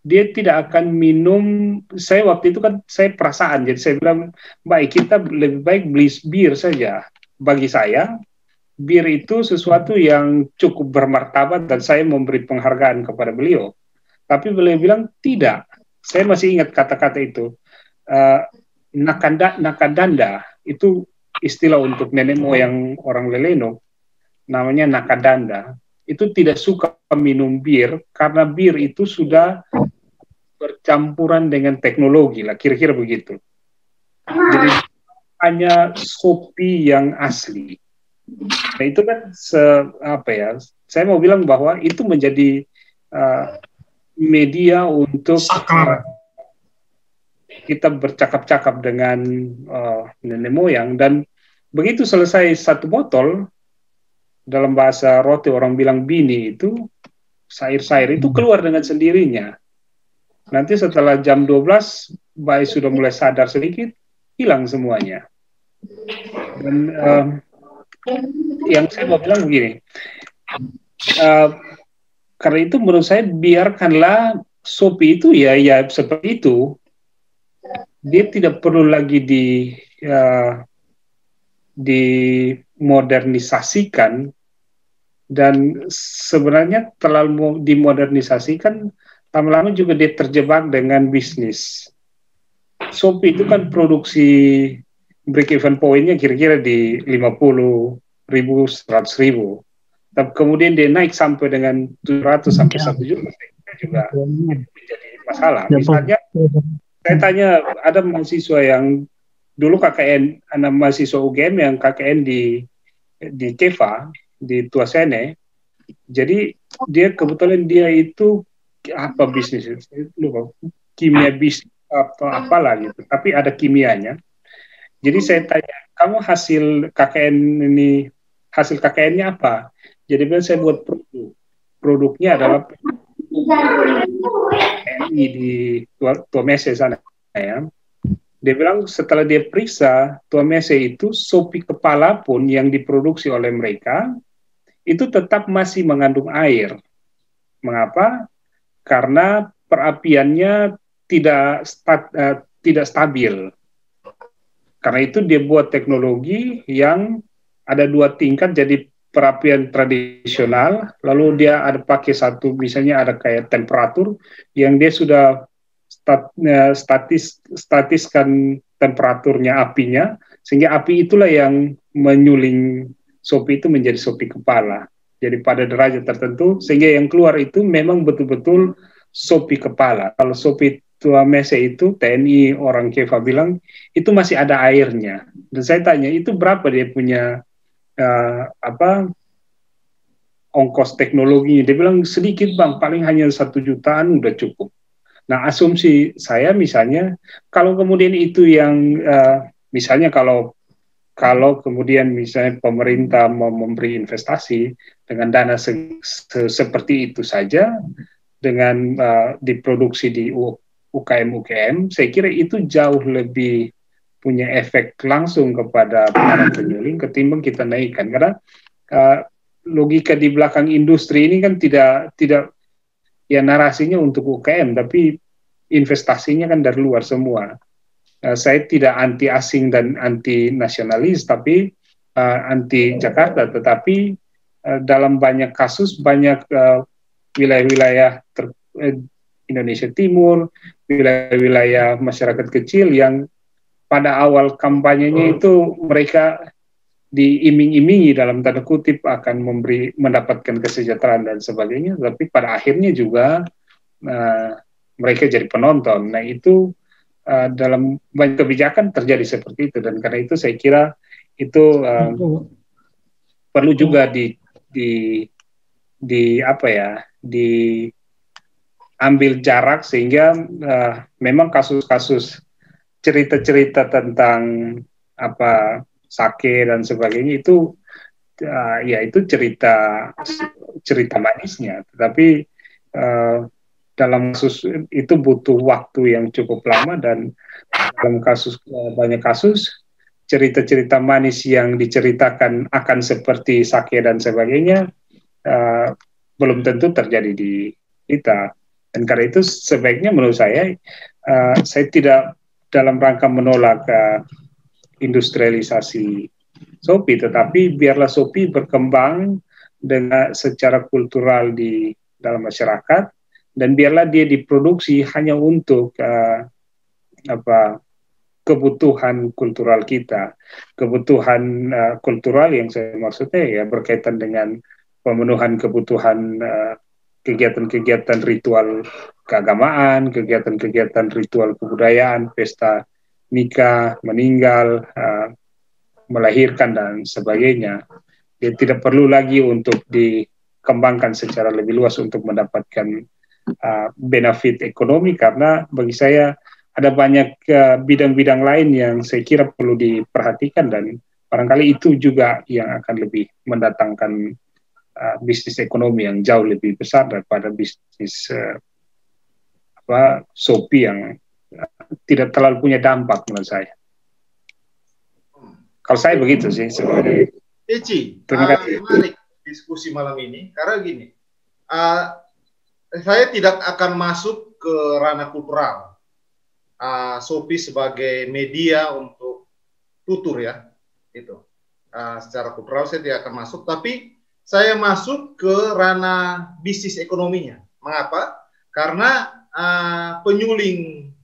dia tidak akan minum. Saya waktu itu kan saya perasaan, jadi saya bilang, baik kita lebih baik beli bir saja. Bagi saya bir itu sesuatu yang cukup bermartabat dan saya memberi penghargaan kepada beliau. Tapi beliau bilang tidak. Saya masih ingat kata-kata itu. Nakadanda itu istilah untuk nenek moyang orang Leleno, namanya nakadanda. Itu tidak suka minum bir karena bir itu sudah bercampuran dengan teknologi lah, kira-kira begitu. Jadi hanya Sopi yang asli. Nah itu kan saya mau bilang bahwa itu menjadi media untuk kita bercakap-cakap dengan nenek moyang, dan begitu selesai 1 botol, dalam bahasa roti orang bilang bini, itu sair-sair itu keluar dengan sendirinya. Nanti setelah jam 12 bayi sudah mulai sadar sedikit, hilang semuanya. Dan yang saya mau bilang begini, karena itu menurut saya biarkanlah Sopi itu ya seperti itu. Dia tidak perlu lagi dimodernisasikan, dan sebenarnya terlalu dimodernisasikan lama-lama juga dia terjebak dengan bisnis. Sopi itu kan produksi break even point-nya kira-kira di 50.000, 100.000. Tapi kemudian dia naik sampai dengan 700 sampai 1 juta, juga menjadi masalah. Misalnya saya tanya, ada mahasiswa yang dulu KKN, anak mahasiswa UGM yang KKN di Keva, di Tuasene. Jadi dia kebetulan dia itu apa bisnis, kimia bisnis apalah gitu, tapi ada kimianya. Jadi saya tanya, kamu hasil KKN-nya apa? Jadi saya buat produknya adalah di Tuamese sana ya. Dia bilang setelah dia periksa Tuamese itu, Sopi kepala pun yang diproduksi oleh mereka itu tetap masih mengandung air. Mengapa? Karena perapiannya tidak stabil. Karena itu dia buat teknologi yang ada 2 tingkat, jadi perapian tradisional, lalu dia ada pakai satu, misalnya ada kayak temperatur yang dia sudah statiskan temperaturnya apinya, sehingga api itulah yang menyuling Sopi itu menjadi Sopi kepala. Jadi pada derajat tertentu, sehingga yang keluar itu memang betul-betul Sopi kepala. Kalau Sopi Tuamese itu, TNI orang Keva bilang, itu masih ada airnya. Dan saya tanya, itu berapa dia punya ongkos teknologinya. Dia bilang sedikit bang, paling hanya 1 jutaan udah cukup. Nah asumsi saya misalnya kalau kemudian itu yang misalnya kalau kemudian misalnya pemerintah mau memberi investasi dengan dana seperti itu saja, dengan diproduksi di UKM-UKM, saya kira itu jauh lebih punya efek langsung kepada para penyuling ketimbang kita naikkan. Karena logika di belakang industri ini kan tidak ya narasinya untuk UKM, tapi investasinya kan dari luar semua. Saya tidak anti asing dan anti nasionalis, tapi anti Jakarta. Tetapi dalam banyak kasus, banyak wilayah-wilayah Indonesia Timur, wilayah-wilayah masyarakat kecil yang pada awal kampanyenya itu mereka diiming-imingi dalam tanda kutip akan mendapatkan kesejahteraan dan sebagainya, tapi pada akhirnya juga mereka jadi penonton. Nah itu dalam banyak kebijakan terjadi seperti itu, dan karena itu saya kira itu perlu juga diambil jarak sehingga memang kasus-kasus cerita-cerita tentang sake dan sebagainya itu ya itu cerita manisnya, tetapi dalam kasus itu butuh waktu yang cukup lama, dan dalam banyak kasus cerita-cerita manis yang diceritakan akan seperti sake dan sebagainya belum tentu terjadi di kita. Dan karena itu sebaiknya menurut saya tidak dalam rangka menolak industrialisasi Shopee, tetapi biarlah Shopee berkembang dengan secara kultural di dalam masyarakat, dan biarlah dia diproduksi hanya untuk kebutuhan kultural kita. Kebutuhan kultural yang saya maksudnya ya berkaitan dengan pemenuhan kebutuhan kegiatan-kegiatan ritual keagamaan, kegiatan-kegiatan ritual kebudayaan, pesta nikah, meninggal, melahirkan dan sebagainya. Dia tidak perlu lagi untuk dikembangkan secara lebih luas untuk mendapatkan benefit ekonomi, karena bagi saya ada banyak bidang-bidang lain yang saya kira perlu diperhatikan, dan barangkali itu juga yang akan lebih mendatangkan bisnis ekonomi yang jauh lebih besar daripada bisnis Shopee yang tidak terlalu punya dampak menurut saya. Kalau saya begitu sih sebenarnya. Eci, menarik diskusi malam ini karena gini, saya tidak akan masuk ke ranah kultural. Shopee sebagai media untuk tutur ya, itu secara kultural saya tidak akan masuk, tapi saya masuk ke ranah bisnis ekonominya. Mengapa? Karena penyuling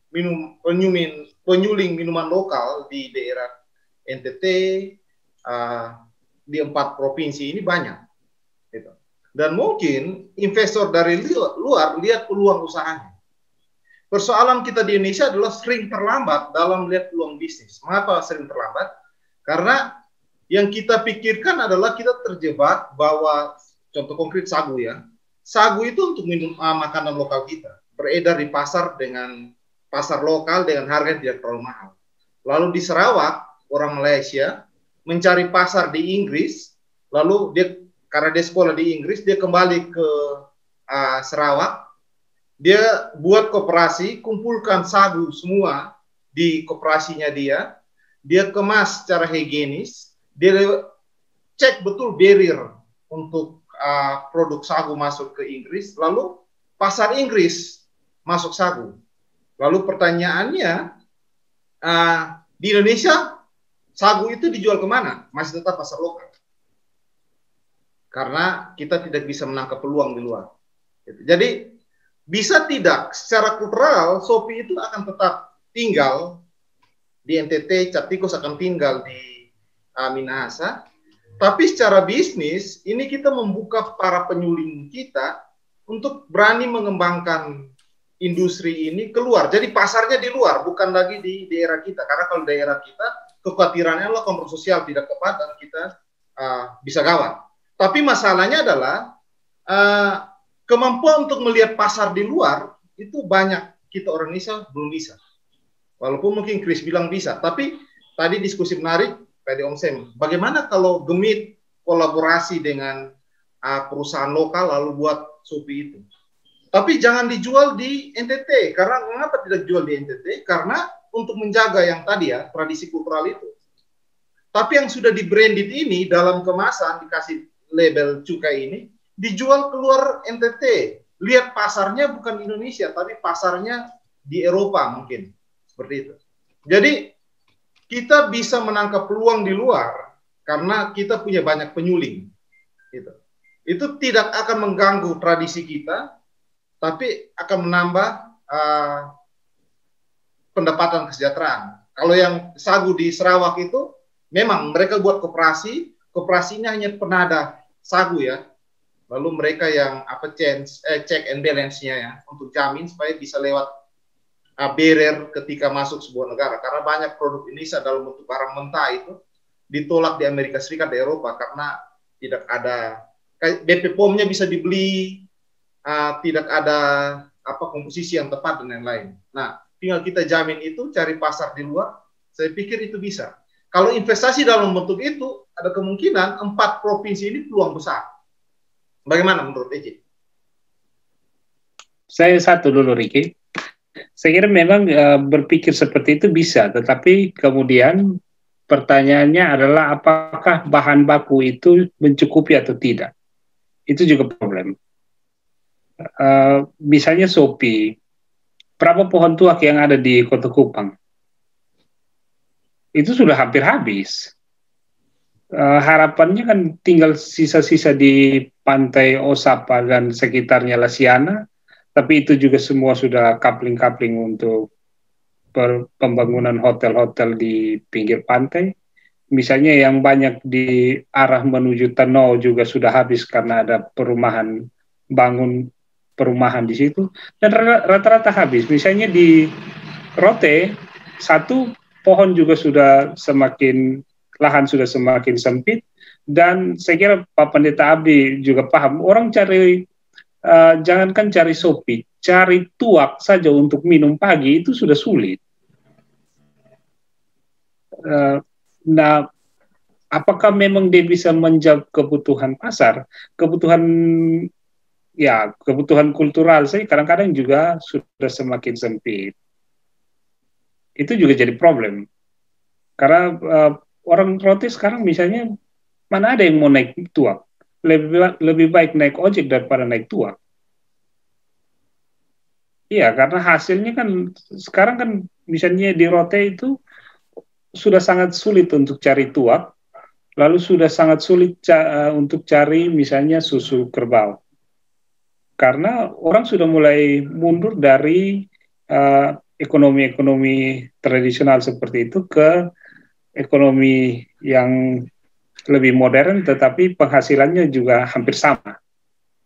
minuman lokal di daerah NTT di 4 provinsi ini banyak, gitu. Dan mungkin investor dari luar lihat peluang usahanya. Persoalan kita di Indonesia adalah sering terlambat dalam melihat peluang bisnis. Mengapa sering terlambat? Karena yang kita pikirkan adalah kita terjebak bahwa, contoh konkret sagu ya, sagu itu untuk makanan lokal kita, beredar di pasar dengan pasar lokal dengan harga yang tidak terlalu mahal. Lalu di Sarawak, orang Malaysia mencari pasar di Inggris, lalu karena dia sekolah di Inggris, dia kembali ke Sarawak, dia buat koperasi, kumpulkan sagu semua di koperasinya dia kemas secara higienis, dia cek betul barrier untuk produk sagu masuk ke Inggris, lalu pasar Inggris masuk sagu. Lalu pertanyaannya, di Indonesia sagu itu dijual kemana? Masih tetap pasar lokal. Karena kita tidak bisa menangkap peluang di luar. Jadi, bisa tidak secara kultural, Shopee itu akan tetap tinggal di NTT, Cap Tikus akan tinggal di Minahasa. Tapi secara bisnis, ini kita membuka para penyuling kita untuk berani mengembangkan industri ini keluar. Jadi pasarnya di luar, bukan lagi di daerah kita. Karena kalau daerah kita, kekhawatirannya adalah kontrol sosial tidak tepat dan kita bisa gawat. Tapi masalahnya adalah kemampuan untuk melihat pasar di luar itu banyak kita orang Indonesia belum bisa. Walaupun mungkin Chris bilang bisa, tapi tadi diskusi menarik tadi Om Sem. Bagaimana kalau Gemit kolaborasi dengan perusahaan lokal lalu buat Shopee itu? Tapi jangan dijual di NTT. Karena mengapa tidak dijual di NTT? Karena untuk menjaga yang tadi ya tradisi kultural itu. Tapi yang sudah di branded ini dalam kemasan dikasih label cukai ini dijual keluar NTT. Lihat pasarnya bukan Indonesia, tapi pasarnya di Eropa mungkin. Seperti itu. Jadi kita bisa menangkap peluang di luar karena kita punya banyak penyuling. Gitu. Itu tidak akan mengganggu tradisi kita, tapi akan menambah pendapatan kesejahteraan. Kalau yang sagu di Sarawak itu, memang mereka buat koperasi, koperasinya hanya penada sagu ya. Lalu mereka yang check and balance-nya ya, untuk jamin supaya bisa lewat barrier ketika masuk sebuah negara. Karena banyak produk Indonesia dalam bentuk barang mentah itu ditolak di Amerika Serikat, di Eropa, karena tidak ada, BP POM-nya bisa dibeli, tidak ada komposisi yang tepat dan lain-lain. Nah, tinggal kita jamin itu, cari pasar di luar, saya pikir itu bisa. Kalau investasi dalam bentuk itu, ada kemungkinan 4 provinsi ini peluang besar. Bagaimana menurut Eci? Saya satu dulu, Ricky. Saya kira memang berpikir seperti itu bisa, tetapi kemudian pertanyaannya adalah apakah bahan baku itu mencukupi atau tidak. Itu juga problem. Misalnya Shopee, berapa pohon tuak yang ada di Kota Kupang? Itu sudah hampir habis. Harapannya kan tinggal sisa-sisa di pantai Osapa dan sekitarnya Lasiana, tapi itu juga semua sudah kapling-kapling untuk pembangunan hotel-hotel di pinggir pantai. Misalnya yang banyak di arah menuju Tenau juga sudah habis karena ada bangun perumahan di situ, dan rata-rata habis. Misalnya di Rote, satu pohon juga sudah lahan sudah semakin sempit, dan saya kira Pak Pendeta Abdi juga paham, orang cari, jangankan cari Shopee, cari tuak saja untuk minum pagi itu sudah sulit. Nah, apakah memang dia bisa menjawab kebutuhan pasar, kebutuhan kultural saya kadang-kadang juga sudah semakin sempit. Itu juga jadi problem. Karena orang Rote sekarang misalnya, mana ada yang mau naik tuak? Lebih baik naik ojek daripada naik tuak. Iya, karena hasilnya kan, sekarang kan misalnya di Rote itu sudah sangat sulit untuk cari tuak, lalu sudah sangat sulit untuk cari misalnya susu kerbau. Karena orang sudah mulai mundur dari ekonomi-ekonomi tradisional seperti itu ke ekonomi yang lebih modern, tetapi penghasilannya juga hampir sama.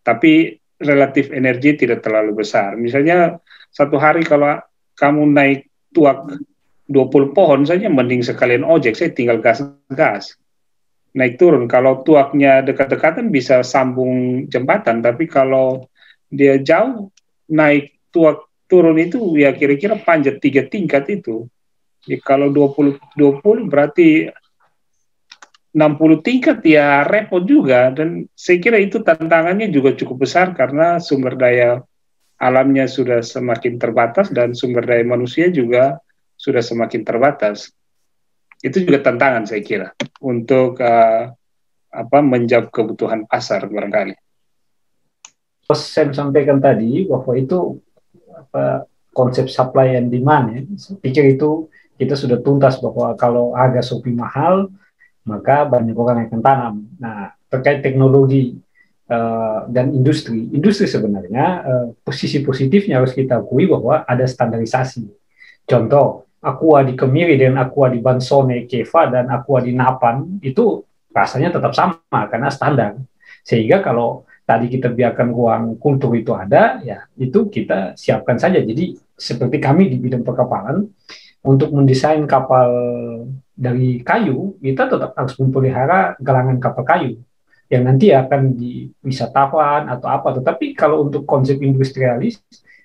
Tapi relatif energi tidak terlalu besar. Misalnya satu hari kalau kamu naik tuak 20 pohon saja, mending sekalian ojek, saya tinggal gas-gas. Naik turun, kalau tuaknya dekat-dekatan bisa sambung jembatan, tapi kalau dia jauh, naik tuak turun itu ya kira-kira panjat 3 tingkat itu. Ya, kalau 20 berarti 60 tingkat ya repot juga, dan saya kira itu tantangannya juga cukup besar karena sumber daya alamnya sudah semakin terbatas dan sumber daya manusia juga sudah semakin terbatas. Itu juga tantangan saya kira untuk menjawab kebutuhan pasar barangkali. Saya sampaikan tadi bahwa itu konsep supply and demand ya. Saya pikir itu kita sudah tuntas bahwa kalau harga Shopee mahal, maka banyak orang yang akan tanam. Nah, terkait teknologi dan industri sebenarnya posisi positifnya harus kita akui bahwa ada standarisasi. Contoh, Aqua di Kemiri dan Aqua di Bansone, Keva, dan Aqua di Napan itu rasanya tetap sama karena standar. Sehingga kalau tadi kita biarkan ruang kultur itu ada, ya itu kita siapkan saja. Jadi seperti kami di bidang perkapalan, untuk mendesain kapal dari kayu, kita tetap harus memelihara galangan kapal kayu. yang nanti akan di wisatawan atau apa. Tetapi kalau untuk konsep industrialis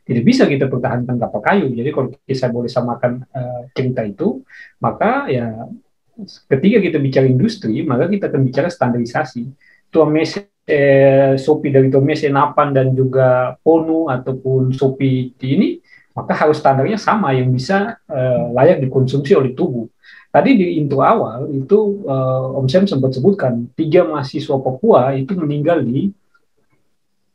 tidak bisa kita pertahankan kapal kayu. Jadi kalau saya boleh samakan cerita itu, maka ya ketika kita bicara industri, maka kita akan bicara standarisasi. Tuamese, Shopee dari Tuamese, Napan dan juga Ponu ataupun Shopee ini, maka harus standarnya sama yang bisa layak dikonsumsi oleh tubuh. Tadi di intro awal itu Om Sam sempat sebutkan 3 mahasiswa Papua itu meninggal di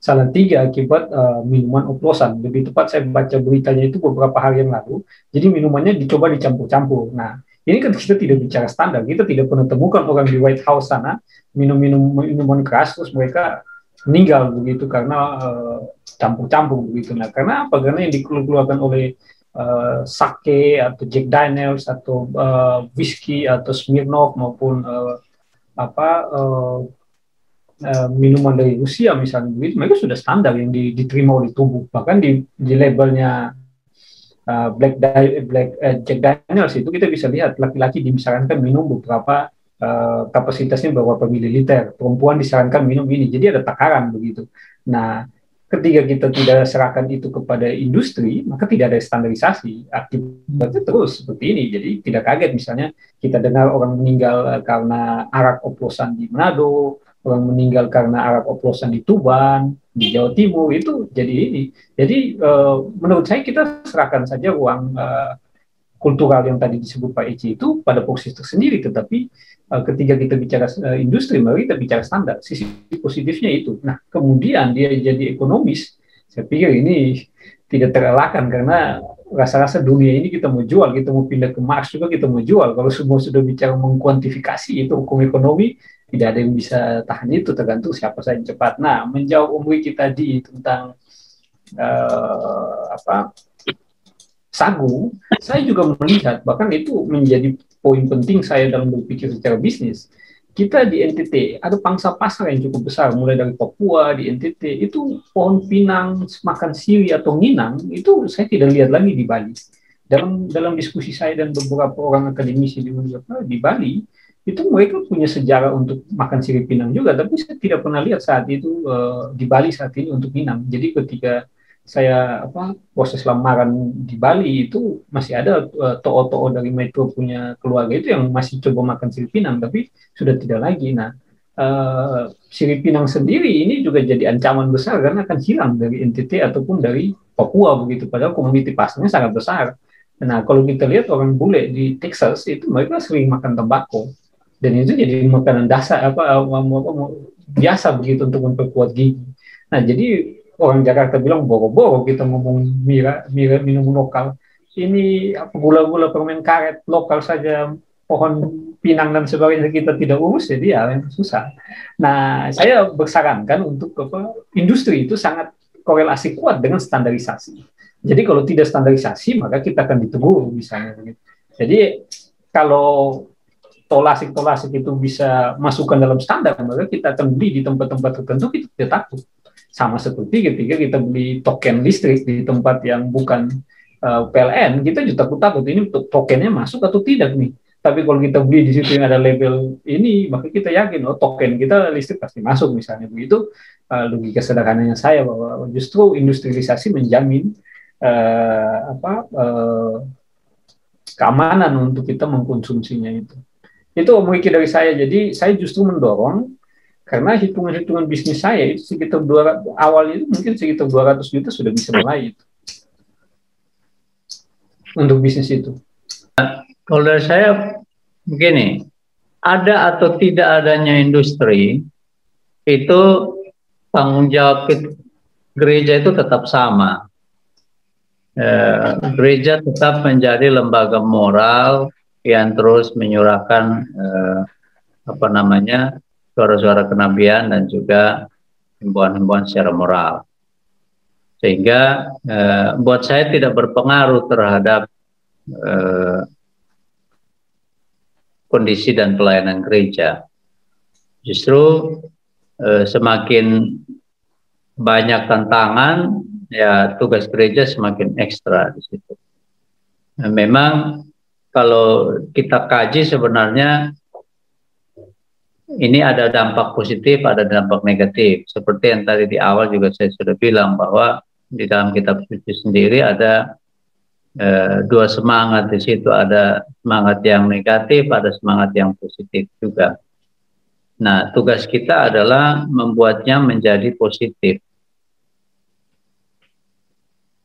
Salatiga akibat minuman oplosan. Lebih tepat saya baca beritanya itu beberapa hari yang lalu. Jadi minumannya dicoba dicampur-campur. Nah, ini kan kita tidak bicara standar. Kita tidak pernah temukan orang di White House sana minuman keras terus mereka meninggal begitu karena campur-campur begitu. Nah, karena apa? Karena yang dikeluarkan oleh sake atau Jack Daniels atau whisky atau Smirnoff maupun minuman dari Rusia misalnya begitu, mereka sudah standar yang diterima oleh tubuh. Bahkan di labelnya Jack Daniels itu kita bisa lihat laki-laki disarankan minum beberapa kapasitasnya beberapa mililiter, perempuan disarankan minum ini. Jadi ada takaran begitu. Nah, ketika kita tidak serahkan itu kepada industri, maka tidak ada standarisasi. Akibatnya terus seperti ini. Jadi tidak kaget misalnya kita dengar orang meninggal karena arak oplosan di Manado, orang meninggal karena arak oplosan di Tuban, di Jawa Timur, itu jadi ini. Jadi menurut saya kita serahkan saja ruang kultural yang tadi disebut Pak Eci itu pada posisi tersendiri, tetapi ketika kita bicara industri, mari kita bicara standar. Sisi positifnya itu. Nah, kemudian dia jadi ekonomis, saya pikir ini tidak terelakkan karena rasa-rasa dunia ini kita mau jual, kita mau pindah ke Mars juga kita mau jual. Kalau semua sudah bicara mengkuantifikasi itu hukum ekonomi, tidak ada yang bisa tahan itu, tergantung siapa saja cepat. Nah, menjawab Om Wiki tadi tentang sagu, saya juga melihat, bahkan itu menjadi poin penting saya dalam berpikir secara bisnis. Kita di NTT ada pangsa pasar yang cukup besar, mulai dari Papua, di NTT, itu pohon pinang, makan siri atau nginang, itu saya tidak lihat lagi di Bali. Dalam diskusi saya dan beberapa orang akademisi di Bali, itu mereka punya sejarah untuk makan sirip pinang juga, tapi saya tidak pernah lihat saat itu di Bali saat ini untuk pinang. Jadi ketika saya proses lamaran di Bali itu masih ada to'o-to'o dari Metro punya keluarga itu yang masih coba makan sirip pinang, tapi sudah tidak lagi. Nah, sirip pinang sendiri ini juga jadi ancaman besar karena akan hilang dari NTT ataupun dari Papua begitu, padahal komuniti pasarnya sangat besar. Nah, kalau kita lihat orang bule di Texas itu mereka sering makan tembakau. Dan itu jadi makanan dasar biasa begitu untuk memperkuat gigi. Nah, jadi orang Jakarta bilang boro-boro kita ngomong minum lokal. Ini gula-gula permen karet lokal saja, pohon pinang dan sebagainya kita tidak urus, jadi ya susah. Nah, saya bersarankan untuk industri itu sangat korelasi kuat dengan standarisasi. Jadi kalau tidak standarisasi maka kita akan ditegur misalnya. Jadi kalau tolasik itu bisa masukkan dalam standar, maka kita akan beli di tempat-tempat tertentu, kita tidak takut. Sama seperti ketika kita beli token listrik di tempat yang bukan PLN, kita juga takut ini tokennya masuk atau tidak nih. Tapi kalau kita beli di situ yang ada label ini, maka kita yakin token kita listrik pasti masuk misalnya begitu. Logika sederhananya saya bahwa justru industrialisasi menjamin keamanan untuk kita mengkonsumsinya itu. Itu memiliki dari saya. Jadi saya justru mendorong karena hitungan-hitungan bisnis saya itu sekitar 200, awal itu mungkin sekitar 200 juta sudah bisa mulai itu untuk bisnis itu. Kalau dari saya begini, ada atau tidak adanya industri itu tanggung jawab gereja itu tetap sama. Gereja tetap menjadi lembaga moral yang terus menyuarakan suara-suara kenabian dan juga himbauan-himbauan secara moral, sehingga buat saya tidak berpengaruh terhadap kondisi dan pelayanan gereja. Justru semakin banyak tantangan, ya tugas gereja semakin ekstra di situ. Nah, memang kalau kita kaji sebenarnya ini ada dampak positif, ada dampak negatif. Seperti yang tadi di awal juga saya sudah bilang bahwa di dalam kitab suci sendiri ada dua semangat di situ, ada semangat yang negatif, ada semangat yang positif juga. Nah, tugas kita adalah membuatnya menjadi positif.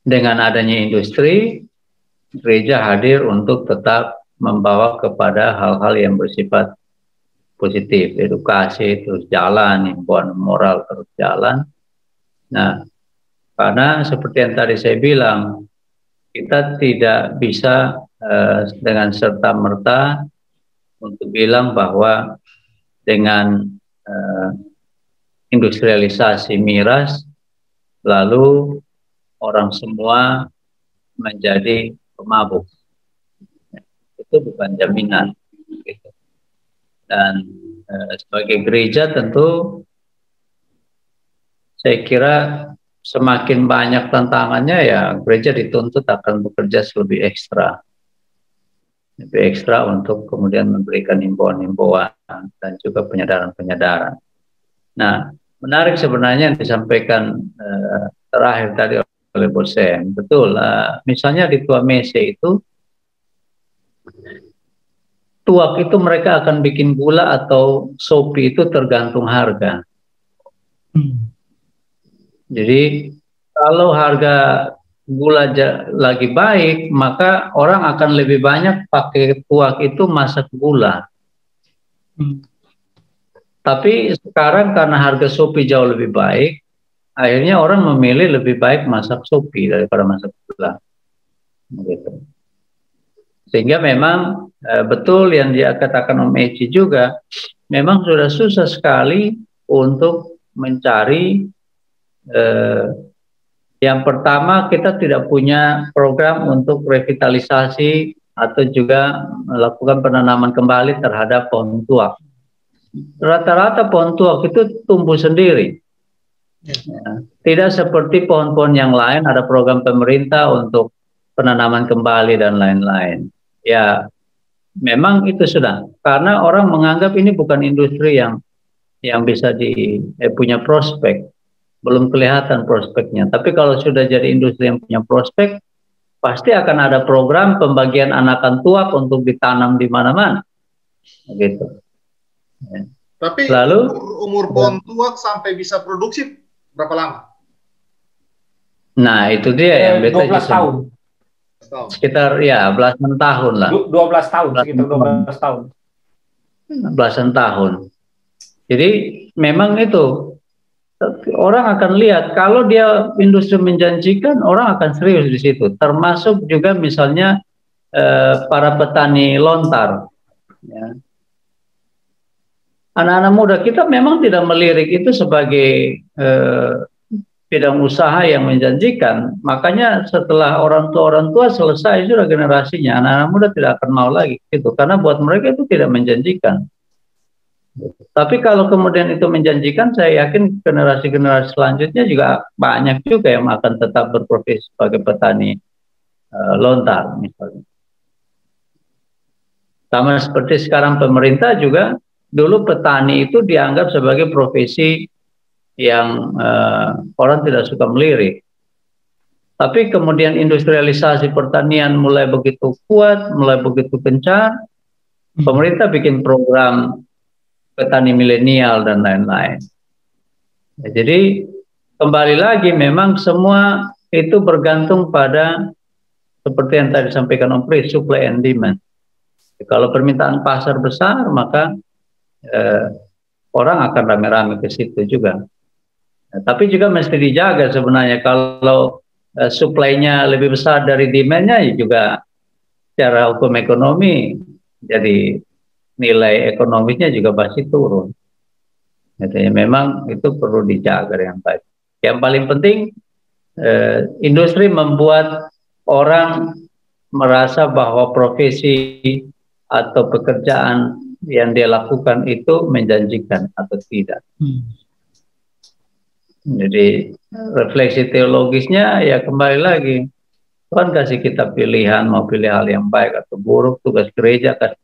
Dengan adanya industri, gereja hadir untuk tetap membawa kepada hal-hal yang bersifat positif, edukasi terus jalan, himbauan moral terus jalan. Nah, karena seperti yang tadi saya bilang, kita tidak bisa dengan serta-merta untuk bilang bahwa dengan industrialisasi miras, lalu orang semua menjadi pemabuk. Itu bukan jaminan. Gitu. Dan sebagai gereja tentu saya kira semakin banyak tantangannya ya gereja dituntut akan bekerja lebih ekstra untuk kemudian memberikan himbauan-himbauan dan juga penyadaran-penyadaran. Nah, menarik sebenarnya yang disampaikan terakhir tadi oleh Bosen. Betul, misalnya di Tua Mese itu tuak itu mereka akan bikin gula atau sopi itu tergantung harga. Jadi kalau harga gula lagi baik, maka orang akan lebih banyak pakai tuak itu masak gula. Tapi sekarang karena harga sopi jauh lebih baik, akhirnya orang memilih lebih baik masak sopi daripada masak gula. Gitu. Sehingga memang betul yang dia katakan Om Eci juga, memang sudah susah sekali untuk mencari yang pertama kita tidak punya program untuk revitalisasi atau juga melakukan penanaman kembali terhadap pohon tuak. Rata-rata pohon tuak itu tumbuh sendiri. Ya, tidak seperti pohon-pohon yang lain ada program pemerintah untuk penanaman kembali dan lain-lain. Ya, memang itu sudah karena orang menganggap ini bukan industri yang bisa punya prospek, belum kelihatan prospeknya. Tapi kalau sudah jadi industri yang punya prospek, pasti akan ada program pembagian anakan tuak untuk ditanam di mana-mana, gitu. Ya. Tapi lalu umur pohon tuak sampai bisa produksi berapa lama? Nah, itu dia yang 12 tahun. Sekitar ya belasan tahun lah. 12 tahun, sekitar 12 tahun. Belasan tahun. Jadi memang itu orang akan lihat kalau dia industri menjanjikan, orang akan serius di situ. Termasuk juga misalnya para petani lontar. Ya. Anak-anak muda kita memang tidak melirik itu sebagai bidang usaha yang menjanjikan. Makanya setelah orang tua selesai sudah generasinya, anak-anak muda tidak akan mau lagi gitu, karena buat mereka itu tidak menjanjikan. Tapi kalau kemudian itu menjanjikan, saya yakin generasi-generasi selanjutnya juga banyak juga yang akan tetap berprofesi sebagai petani lontar misalnya. Sama seperti sekarang pemerintah juga, dulu petani itu dianggap sebagai profesi yang orang tidak suka melirik. Tapi kemudian industrialisasi pertanian mulai begitu kuat, mulai begitu kencang, pemerintah bikin program petani milenial dan lain-lain. Ya, jadi kembali lagi memang semua itu bergantung pada seperti yang tadi disampaikan Om Pri, supply and demand. Kalau permintaan pasar besar, maka orang akan rame-rame ke situ juga. Nah, tapi juga mesti dijaga sebenarnya kalau supply-nya lebih besar dari demand-nya ya juga secara hukum ekonomi jadi nilai ekonomisnya juga pasti turun. Jadi memang itu perlu dijaga yang baik. Yang paling penting industri membuat orang merasa bahwa profesi atau pekerjaan yang dia lakukan itu menjanjikan atau tidak. Jadi refleksi teologisnya ya kembali lagi Tuhan kasih kita pilihan, mau pilih hal yang baik atau buruk, tugas gereja kan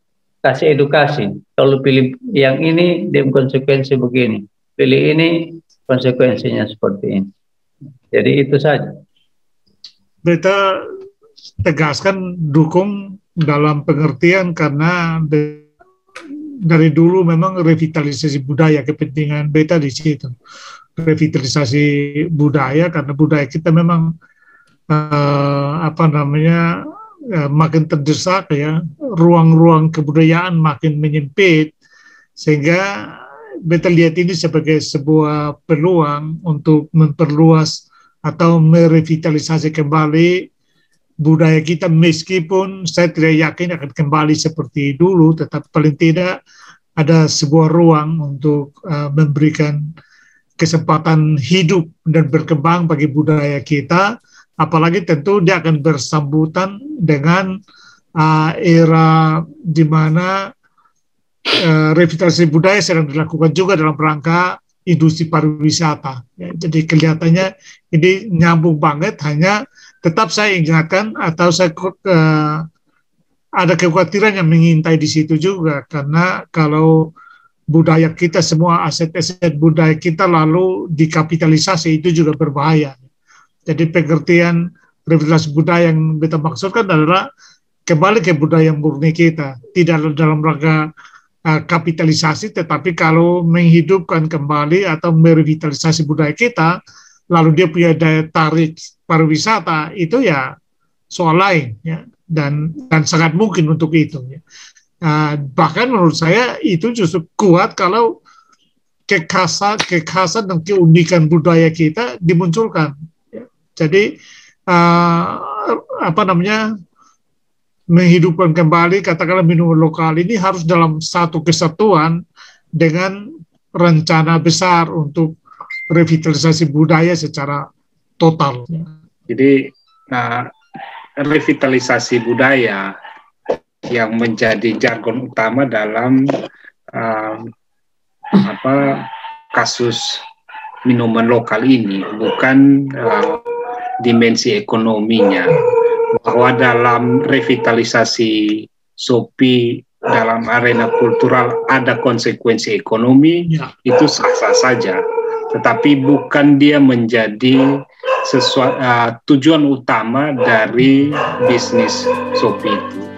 kasih edukasi. Kalau pilih yang ini, dia konsekuensi begini. Pilih ini, konsekuensinya seperti ini. Jadi itu saja. Beta tegaskan dukung dalam pengertian karena dari dulu memang revitalisasi budaya, kepentingan beta di situ. Revitalisasi budaya karena budaya kita memang makin terdesak ya, ruang-ruang kebudayaan makin menyempit, sehingga beta lihat ini sebagai sebuah peluang untuk memperluas atau merevitalisasi kembali budaya kita, meskipun saya tidak yakin akan kembali seperti dulu, tetapi paling tidak ada sebuah ruang untuk memberikan kesempatan hidup dan berkembang bagi budaya kita. Apalagi tentu dia akan bersambutan dengan era di mana revitalisasi budaya sedang dilakukan juga dalam rangka industri pariwisata. Ya, jadi kelihatannya ini nyambung banget, hanya tetap saya ingatkan atau saya ada kekhawatiran yang mengintai di situ juga, karena kalau budaya kita, semua aset-aset budaya kita lalu dikapitalisasi, itu juga berbahaya. Jadi pengertian revitalisasi budaya yang kita maksudkan adalah kembali ke budaya murni kita, tidak dalam rangka kapitalisasi, tetapi kalau menghidupkan kembali atau merevitalisasi budaya kita, lalu dia punya daya tarik pariwisata, itu ya soal lain ya, dan sangat mungkin untuk itu ya. Bahkan menurut saya itu justru kuat kalau kekhasan dan keunikan budaya kita dimunculkan. Jadi menghidupkan kembali katakanlah minuman lokal ini harus dalam satu kesatuan dengan rencana besar untuk revitalisasi budaya secara total. Jadi revitalisasi budaya yang menjadi jargon utama dalam kasus minuman lokal ini, bukan dimensi ekonominya, bahwa dalam revitalisasi Shopee dalam arena kultural ada konsekuensi ekonomi, itu sah-sah saja, tetapi bukan dia menjadi tujuan utama dari bisnis Shopee itu.